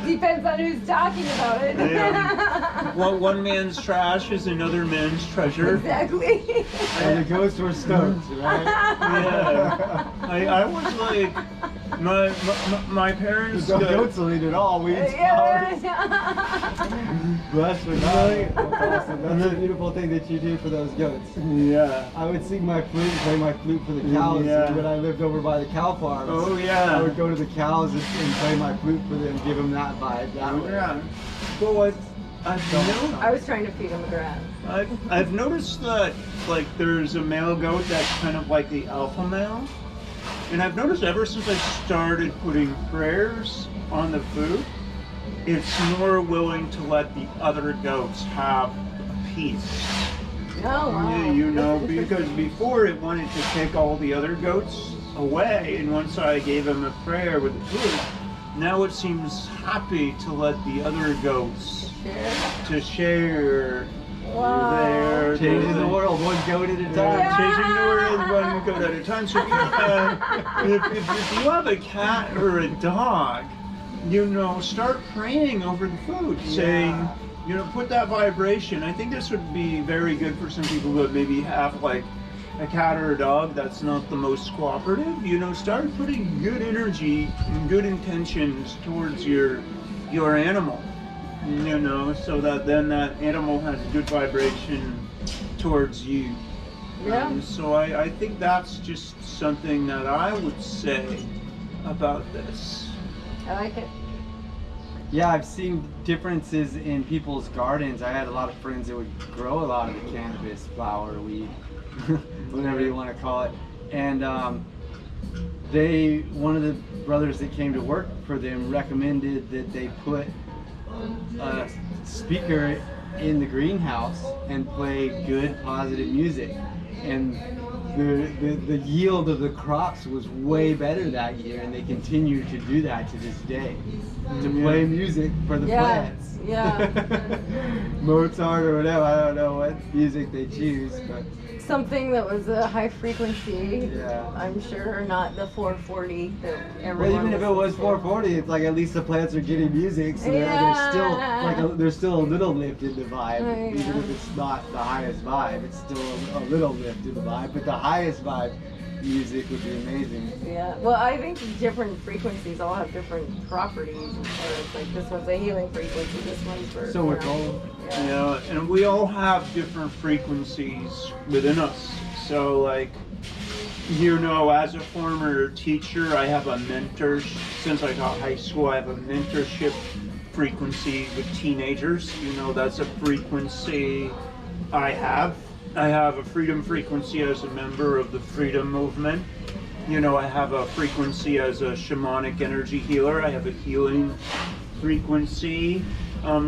Depends on who's talking about it. Yeah. Well, one man's trash is another man's treasure. Exactly. And the ghosts were stoked, right? Yeah. I was like, my parents. The goats will eat it all. We eat flowers. Blessed or not. That's awesome. That's a beautiful thing that you do for those goats. Yeah. I would sing my flute and play my flute for the cows Yeah. when I lived over by the cow farms. Oh, yeah. I would go to the cows and play my flute for them, give them that vibe. That way. Yeah. Well, I was trying to feed him grass. I've noticed that, like, there's a male goat that's kind of like the alpha male. And I've noticed ever since I started putting prayers on the food, it's more willing to let the other goats have a piece. Oh, wow. Yeah, you know, because before it wanted to take all the other goats away, and once I gave him a prayer with the food, now it seems happy to let the other goats to share their Changing the world one goat at a time. Yeah, changing the world one goat at a time. So if you have a cat or a dog, you know, start praying over the food, saying, you know, put that vibration. I think this would be very good for some people that maybe have like a cat or a dog that's not the most cooperative. You know, start putting good energy and good intentions towards your animal. You know, so that then that animal has good vibration towards you. Yeah. So I think that's just something that I would say about this. I like it. Yeah, I've seen differences in people's gardens. I had a lot of friends that would grow a lot of the cannabis, flower, weed, whatever you want to call it. And one of the brothers that came to work for them recommended that they put a speaker in the greenhouse and play good, positive music. And the yield of the crops was way better that year, and they continue to do that to this day, to play music for the plants. Yeah. Mozart or whatever, I don't know what music they choose, but something that was a high frequency. Yeah. I'm sure not the 440 that Well, everyone. even if it was 440, it's like at least the plants are getting music, so there's still like there's still a little lift in the vibe. Yeah. Even if it's not the highest vibe, it's still a little lift in the vibe. But the highest vibe music would be amazing. Yeah. Well, I think different frequencies all have different properties. Or it's like this one's a healing frequency. This one's for. So we're you know, told. Yeah, and we all have different frequencies within us. So like, you know, as a former teacher, I have a mentor. Since I taught high school, I have a mentorship frequency with teenagers. You know, that's a frequency I have. I have a freedom frequency as a member of the freedom movement. You know, I have a frequency as a shamanic energy healer. I have a healing frequency.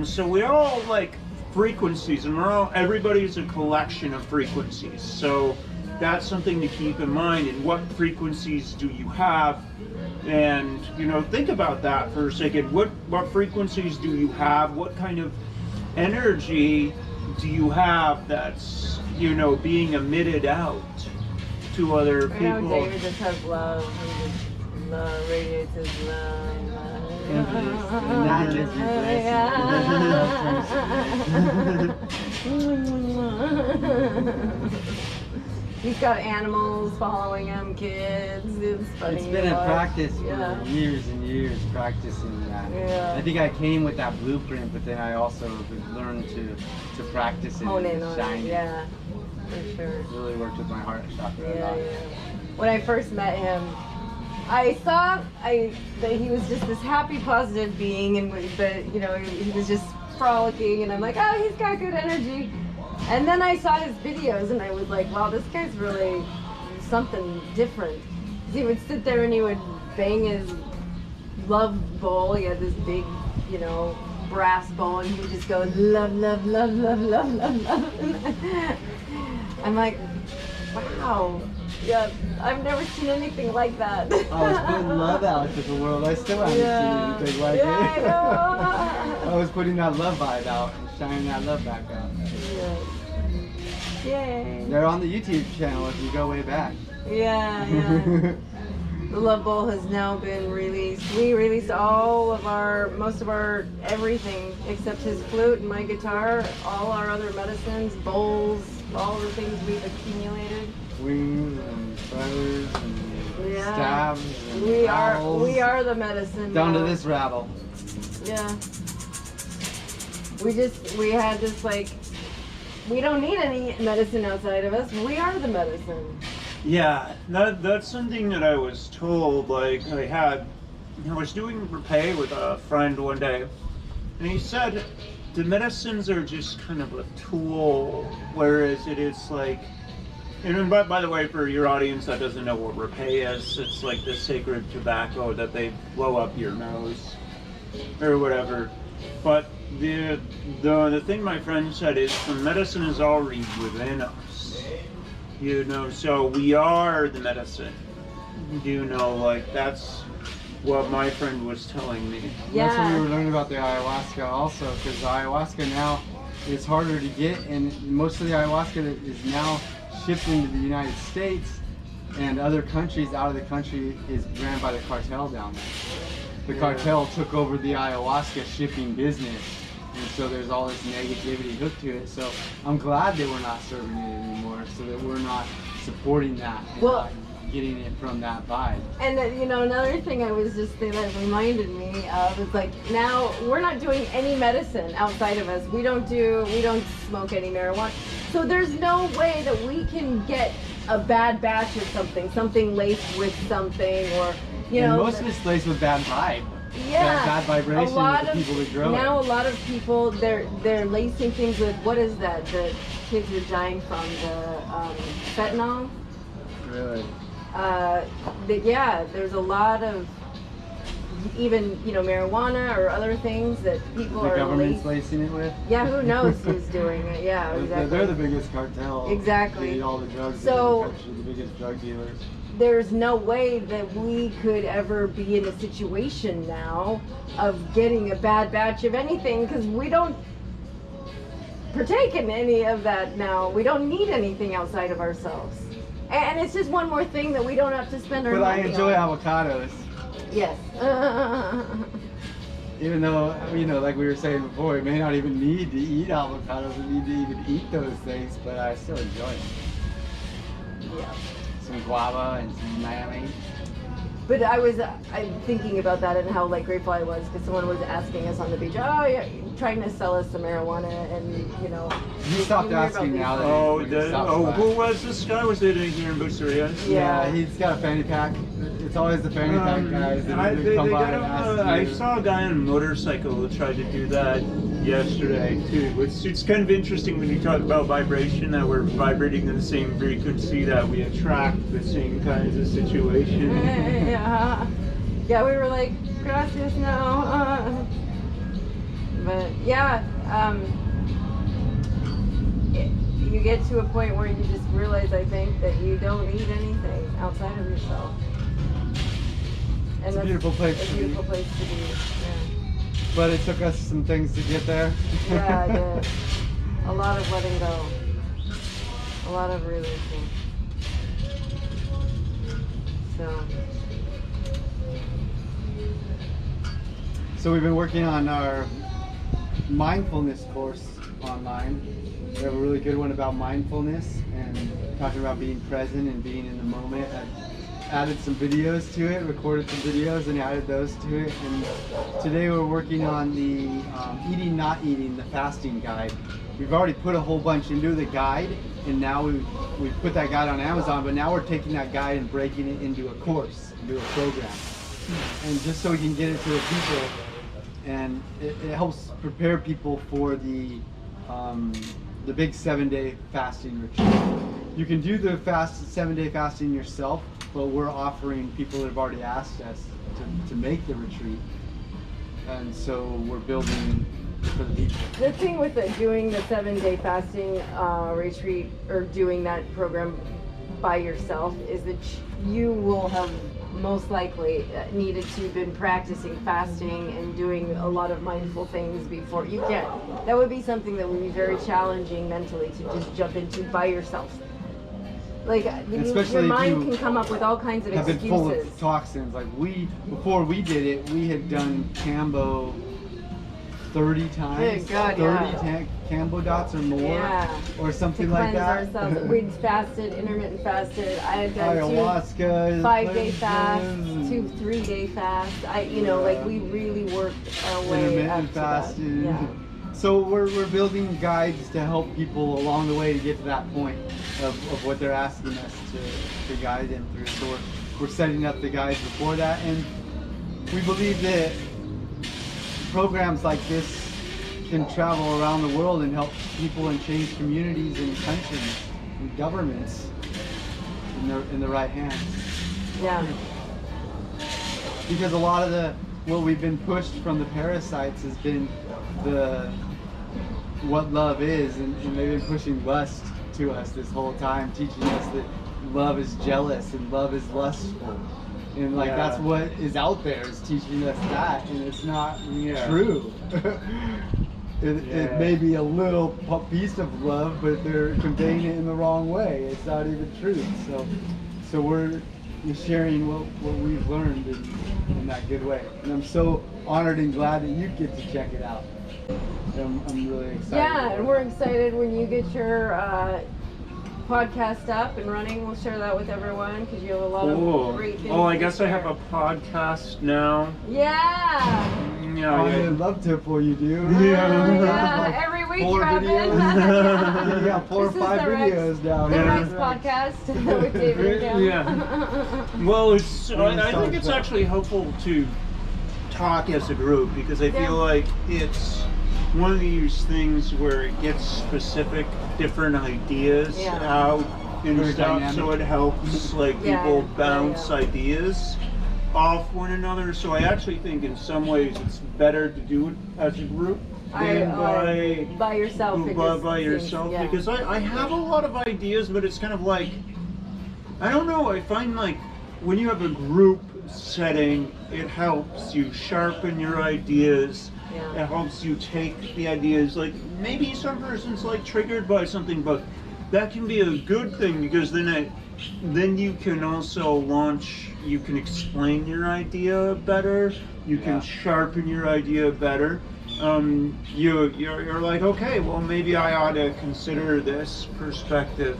So we all like frequencies, and everybody's a collection of frequencies. So that's something to keep in mind. And what frequencies do you have? And you know, think about that for a second. What frequencies do you have? What kind of energy do you have that's, you know, being emitted out to other people? I know David just has love. He just radiates his love. He's got animals following him, kids. It's funny. It's been a practice for Yeah. years and years practicing that. Yeah. I think I came with that blueprint, but then I also learned to practice it Hone in and on shine it. it. Yeah, for sure. Really worked with my heart chakra a Yeah, lot. yeah. When I first met him, I saw that he was just this happy, positive being, and that, you know, he was just frolicking, and I'm like, oh, he's got good energy. And then I saw his videos, and I was like, wow, this guy's really something different. 'Cause he would sit there and he would bang his love bowl. He had this big, you know, brass bowl, and he would just go love, love, love, love, love, love, love. I'm like, wow. Yeah, I've never seen anything like that. I was putting love out to the world. I still haven't seen anything like yeah, it. I know. I was putting that love vibe out and shining that love back out. Yeah. Yay. They're on the YouTube channel if you go way back. Yeah, yeah. The Love Bowl has now been released. We released most of our everything except his flute and my guitar, all our other medicines, bowls, all the things we've accumulated. Wings and feathers and Yeah. stabs and We rattles. are the medicine. Down to now. this rattle. Yeah. We had this like, we don't need any medicine outside of us. We are the medicine. Yeah, that's something that I was told. Like I was doing repay with a friend one day, and he said the medicines are just kind of a tool, whereas it is like. And by the way, for your audience that doesn't know what repay is, it's like the sacred tobacco that they blow up your nose or whatever. But the thing my friend said is the medicine is already within us. You know, so we are the medicine. You know, like that's what my friend was telling me. Yeah. That's what we were learning about the ayahuasca also, because the ayahuasca now is harder to get, and most of the ayahuasca that is now shipped into the United States and other countries out of the country is ran by the cartel down there. The cartel took over the ayahuasca shipping business, and so there's all this negativity hooked to it. So I'm glad that we're not serving it anymore, so that we're not supporting that and Well- not getting it from that vibe. And you know, another thing I was just thinking that reminded me of is like now we're not doing any medicine outside of us. We don't smoke any marijuana. So there's no way that we can get a bad batch of something laced with something, or you And know. most of it's laced with bad vibe. Yeah, Bad vibration a lot with the of people that grow now it. a lot of people they're lacing things with what is that the kids are dying from, the fentanyl. Really? There's a lot of even, you know, marijuana or other things that people The are government's lacing. lacing it with? Yeah, who knows who's doing it? Yeah, exactly. They're the biggest cartel. Exactly. They eat all the drugs So- in the country, the biggest drug dealers. There's no way that we could ever be in a situation now of getting a bad batch of anything, because we don't partake in any of that now. We don't need anything outside of ourselves. And it's just one more thing that we don't have to spend our But I money enjoy on. avocados. Yes. Even though, you know, like we were saying before, we may not even need to eat avocados, we need to even eat those things, but I still enjoy it. Yeah. Some guava and some mayonnaise. But I'm thinking about that and how like grateful I was because someone was asking us on the beach, oh yeah, trying to sell us some marijuana, and you know. You stopped you hear about asking these- now that Who was this guy? Was it here in Buenos Aires? Yeah, he's got a fanny pack. It's always the fanny pack guys that come by and ask I you. saw a guy on a motorcycle who tried to do that yesterday too. It's kind of interesting when you talk about vibration, that we're vibrating in the same frequency, that we attract the same kinds of situations. Yeah, we were like, gracias, no. But yeah, you get to a point where you just realize, I think, that you don't need anything outside of yourself. And It's a that's beautiful place a to be. beautiful place to be. But it took us some things to get there. Yeah, it did. A lot of letting go. A lot of releasing. So. So we've been working on our mindfulness course online. We have a really good one about mindfulness and talking about being present and being in the moment. I've added some videos to it, recorded some videos and added those to it. And today we're working on the eating, not eating, the fasting guide. We've already put a whole bunch into the guide, and now we've put that guide on Amazon, but now we're taking that guide and breaking it into a course, into a program. And just so we can get it to the people, and it helps prepare people for the big 7-day fasting retreat. You can do the 7-day fasting yourself, but we're offering people that have already asked us to make the retreat, and so we're building for the people. The thing with doing the 7-day fasting retreat or doing that program by yourself is that you will have most likely needed to have been practicing fasting and doing a lot of mindful things before. You can't. That would be something that would be very challenging mentally to just jump into by yourself. Like Especially your if mind you can come up with all kinds of have been full excuses. of toxins. Like before we did it, we had done Cambo 30 times. Good God, 30 yeah. Cambo dots or more, Yeah. or To something like cleanse that. ourselves. We'd fasted, intermittent fasted. I had done Ayahuasca, 5-day fast, cleanses, 2 3-day fast. Like we really worked our way up intermittent to that. fasting. Yeah. So we're building guides to help people along the way to get to that point of what they're asking us to guide them through. So we're setting up the guides before that, and we believe that programs like this can travel around the world and help people and change communities and countries and governments in the right hands. Yeah. Because a lot of what we've been pushed from the parasites has been what love is, and they've been pushing lust to us this whole time, teaching us that love is jealous and love is lustful, and that's what is out there, is teaching us that, and it's not true. It may be a little piece of love, but they're conveying it in the wrong way. It's not even truth. So we're sharing what we've learned in that good way. And I'm so honored and glad that you get to check it out. I'm really excited. Yeah, and we're excited when you get your podcast up and running. We'll share that with everyone because you have a lot of great things. Oh, I to guess I have share. a podcast now. Yeah. Yeah, I'd love to for you, do. Yeah, every week 4 drop in. videos. You got 4 or This is 5 the Rex- videos down The there. Rex podcast with David and Kim. Yeah. Well, I think it's actually helpful to talk as a group, because I feel like it's one of these things where it gets specific, different ideas out and Very stuff, dynamic. so it helps people bounce ideas off one another. So I actually think in some ways it's better to do it as a group than by yourself. by yourself, because I have a lot of ideas, but it's kind of like, I don't know, I find like when you have a group setting, it helps you sharpen your ideas It helps you take the ideas. Like maybe some person's like triggered by something, but that can be a good thing because then you can also launch. You can explain your idea better. You can sharpen your idea better. You're like, okay, well maybe I ought to consider this perspective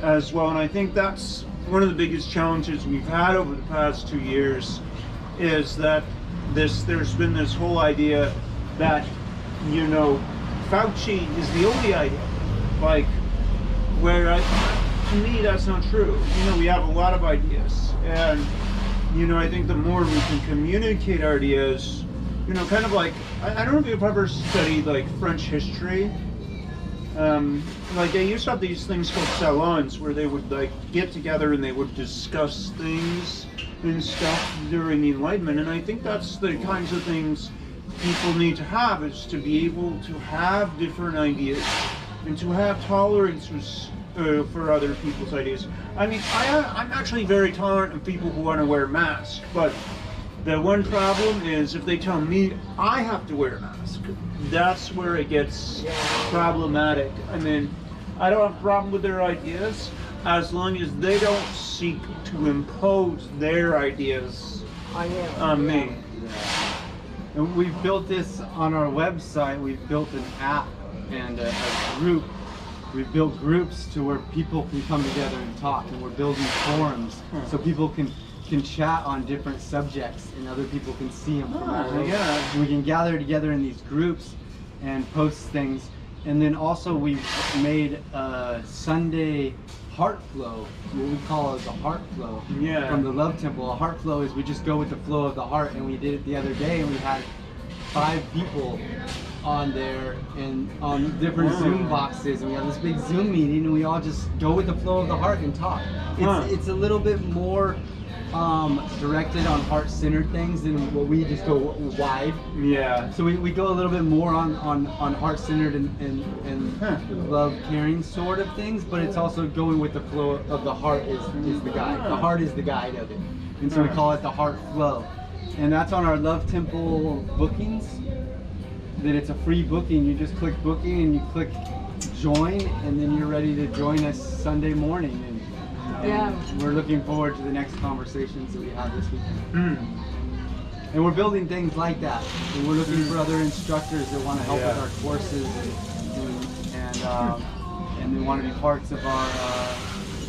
as well. And I think that's one of the biggest challenges we've had over the past 2 years is that there's been this whole idea that, you know, Fauci is the only idea. Like, to me that's not true. You know, we have a lot of ideas, and you know, I think the more we can communicate our ideas, you know, kind of like, I don't know if you've ever studied like French history. Like they used to have these things called salons where they would like get together and they would discuss things and stuff during the Enlightenment, and I think that's the kinds of things people need to have, is to be able to have different ideas and to have tolerances for other people's ideas. I mean, I'm actually very tolerant of people who want to wear masks, but the one problem is if they tell me I have to wear a mask, that's where it gets problematic. I mean, I don't have a problem with their ideas as long as they don't seek to impose their ideas on me. And we've built this on our website. We've built an app and a group. We've built groups to where people can come together and talk, and we're building forums so people can chat on different subjects and other people can see them. And we can gather together in these groups and post things. And then also we've made a Sunday heart flow, what we call it the heart flow from the Love Temple. A heart flow is we just go with the flow of the heart, and we did it the other day, and we had 5 people on there and on different Zoom boxes, and we have this big Zoom meeting, and we all just go with the flow of the heart and talk. It's a little bit more directed on heart-centered things than what we just go wide. Yeah. So we go a little bit more on heart-centered and love-caring sort of things, but it's also going with the flow of the heart is the guide. The heart is the guide of it. And so we call it the heart flow. And that's on our Love Temple bookings. That it's a free booking. You just click booking and you click join, and then you're ready to join us Sunday morning. And we're looking forward to the next conversations that we have this weekend. And we're building things like that. And we're looking for other instructors that want to help with our courses and they want to be parts of our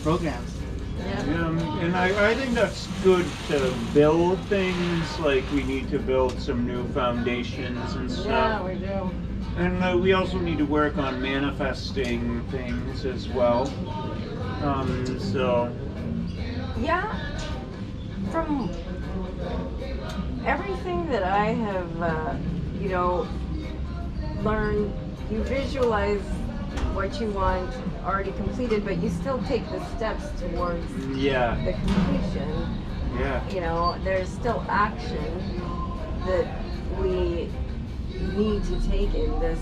programs. And I think that's good to build things, like we need to build some new foundations and stuff. Yeah, we do. And we also need to work on manifesting things as well. From everything that I have, you know, learned, you visualize what you want already completed, but you still take the steps towards the completion. You know, there's still action that we need to take in this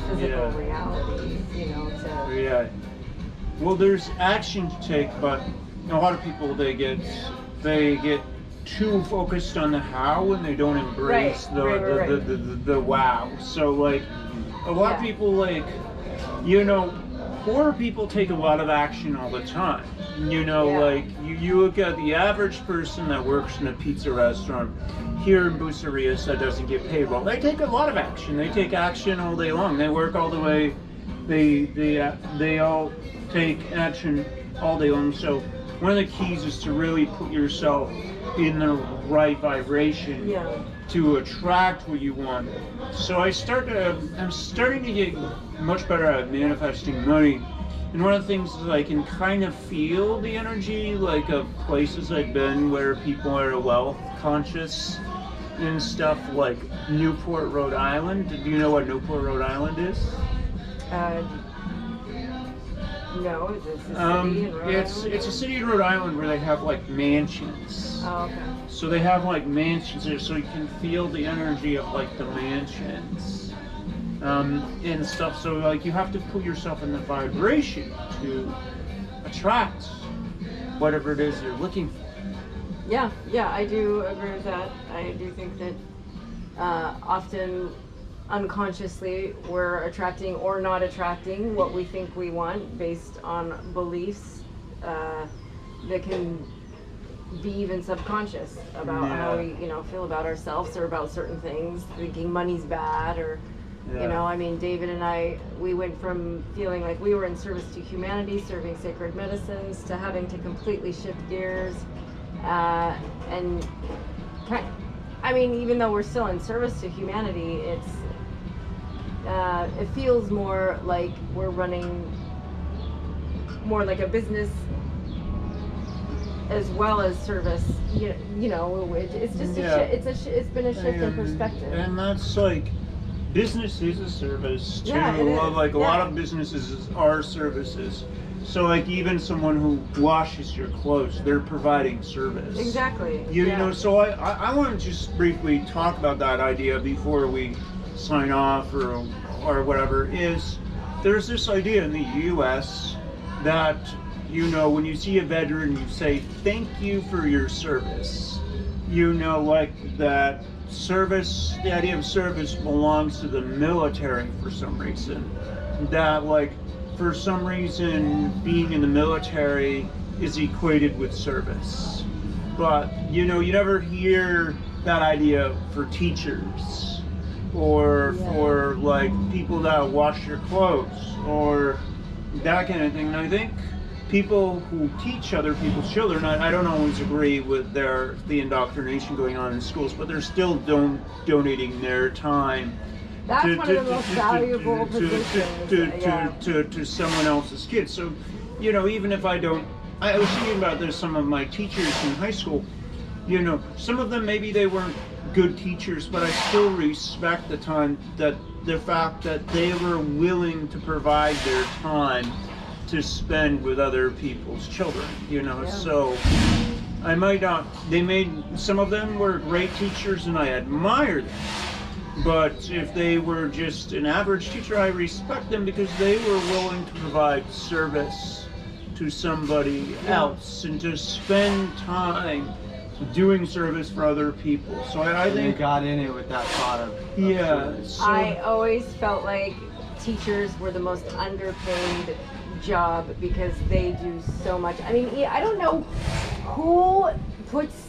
physical reality, you know, Well, there's action to take, but a lot of people, they get too focused on the how and they don't embrace the wow. So like a lot of people, like, you know, poor people take a lot of action all the time. You know, like you look at the average person that works in a pizza restaurant here in Bucerias that doesn't get paid well. They take a lot of action. They take action all day long. They work all the way. They all take action all day long. So one of the keys is to really put yourself in the right vibration to attract what you want. So I'm starting to get much better at manifesting money. And one of the things is I can kind of feel the energy, like, of places I've been where people are wealth conscious and stuff, like Newport, Rhode Island. Do you know what Newport, Rhode Island is? No, is this a city in Rhode Island? It's a city in Rhode Island where they have like mansions. Oh, okay. So they have like mansions there, so you can feel the energy of like the mansions and stuff. So like you have to put yourself in the vibration to attract whatever it is you're looking for. Yeah, I do agree with that. I do think that often unconsciously we're attracting or not attracting what we think we want based on beliefs that can be even subconscious about how we, you know, feel about ourselves or about certain things, thinking money's bad or, you know, I mean, David and I, we went from feeling like we were in service to humanity, serving sacred medicines, to having to completely shift gears. And I mean, even though we're still in service to humanity, it feels more like we're running more like a business as well as service. You know, it's just it's been a shift in perspective. And that's like, business is a service too. Yeah, it is. Like a lot of businesses are services. So like even someone who washes your clothes, they're providing service. Exactly. You know, so I want to just briefly talk about that idea before we sign off or whatever, is there's this idea in the US that, you know, when you see a veteran, you say, thank you for your service. You know, like that service, the idea of service belongs to the military for some reason. That, like, for some reason, being in the military is equated with service. But, you know, you never hear that idea for teachers or for, like, people that wash your clothes or that kind of thing. And I think people who teach other people's children, I don't always agree with the indoctrination going on in schools, but they're still donating their time That's one of the most valuable positions. To someone else's kids. So, you know, even if I was thinking about this, some of my teachers in high school, you know, some of them, maybe they weren't good teachers, but I still respect the fact that they were willing to provide their time to spend with other people's children, you know. So I might not, some of them were great teachers and I admire them. But if they were just an average teacher, I respect them because they were willing to provide service to somebody else and to spend time doing service for other people. So I think they got in it with that thought of service. So I always felt like teachers were the most underpaid job because they do so much. I mean, I don't know who puts,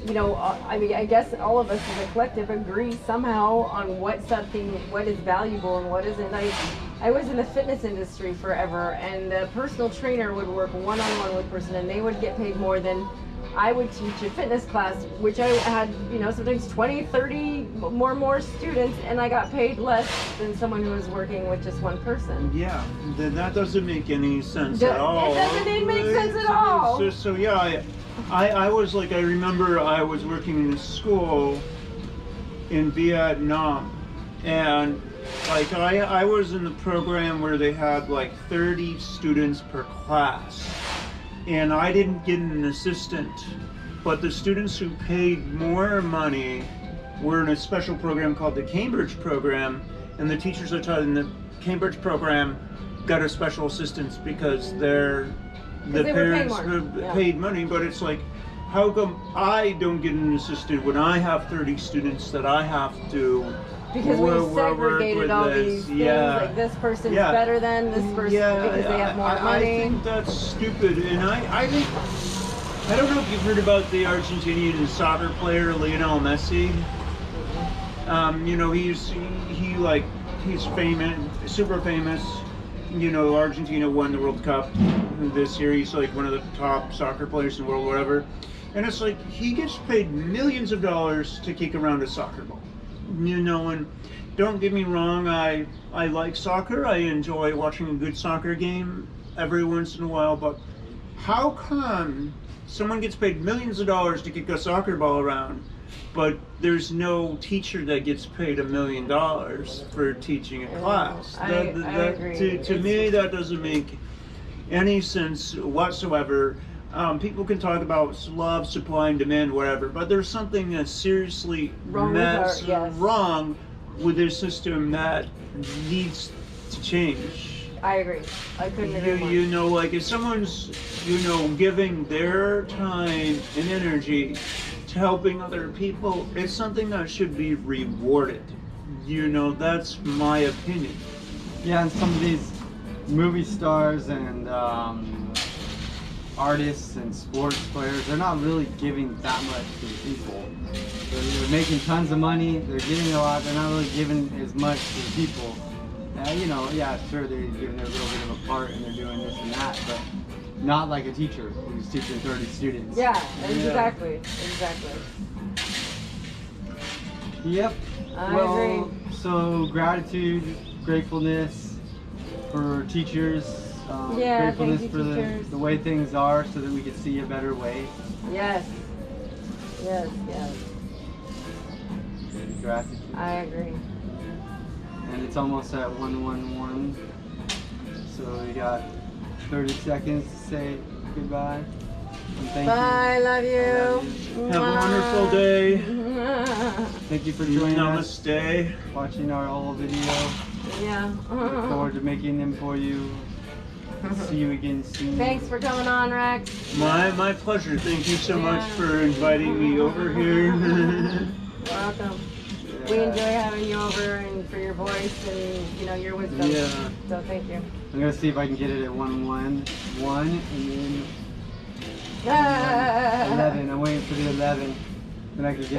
you know, I mean, I guess all of us as a collective agree somehow on what is valuable and what isn't. I was in the fitness industry forever, and the personal trainer would work one-on-one with a person, and they would get paid more than I would teach a fitness class, which I had, you know, sometimes 20, 30 more students, and I got paid less than someone who was working with just one person. Yeah, that doesn't make any sense at all. It doesn't make sense at all. So yeah, I was like, I remember I was working in a school in Vietnam, and like I was in the program where they had like 30 students per class. And I didn't get an assistant, but the students who paid more money were in a special program called the Cambridge program, and the teachers I taught in the Cambridge program got a special assistance because the parents paid money. But it's like, how come I don't get an assistant when I have 30 students that I have to? Because we segregated all these things, like this person's better than this person because they have more money. I think that's stupid, and I think, I don't know if you've heard about the Argentinian soccer player Lionel Messi. You know, he's famous, super famous. You know, Argentina won the World Cup this year. He's like one of the top soccer players in the world, whatever. And it's like, he gets paid millions of dollars to kick around a soccer ball. You know, and don't get me wrong, I like soccer. I enjoy watching a good soccer game every once in a while, but how come someone gets paid millions of dollars to kick a soccer ball around, but there's no teacher that gets paid $1 million for teaching a class? I agree. To me, that doesn't make any sense whatsoever. People can talk about love, supply, and demand, whatever, but there's something that's seriously wrong with this system that needs to change. I agree. I couldn't agree more. You know, like if someone's, you know, giving their time and energy to helping other people, it's something that should be rewarded. you know, that's my opinion. Yeah, and some of these movie stars and artists and sports players, they're not really giving that much to the people. They're making tons of money, they're giving a lot, they're not really giving as much to the people. You know, yeah, sure, they're giving a little bit of a part and they're doing this and that, but not like a teacher who's teaching 30 students. Yeah, exactly, exactly. Yep. I Well, agree. so gratitude, gratefulness for teachers, Yeah, gratefulness thank you, for teachers. the way things are so that we can see a better way. Yes. Yes, yes. Gratitude. I agree. And it's almost at 111. So we got 30 seconds to say goodbye. And thank Bye, love you. you. Have a wonderful day. Thank you for joining us, Namaste. watching our whole video. Yeah. Look forward to making them for you. See you again soon. Thanks for coming on, Rex. My pleasure. Thank you so much Yeah. for inviting me over here. Welcome. We enjoy having you over and for your voice and your wisdom. Yeah. So thank you. I'm gonna see if I can get it at 111 and then 11. I'm waiting for the 11. Then I can get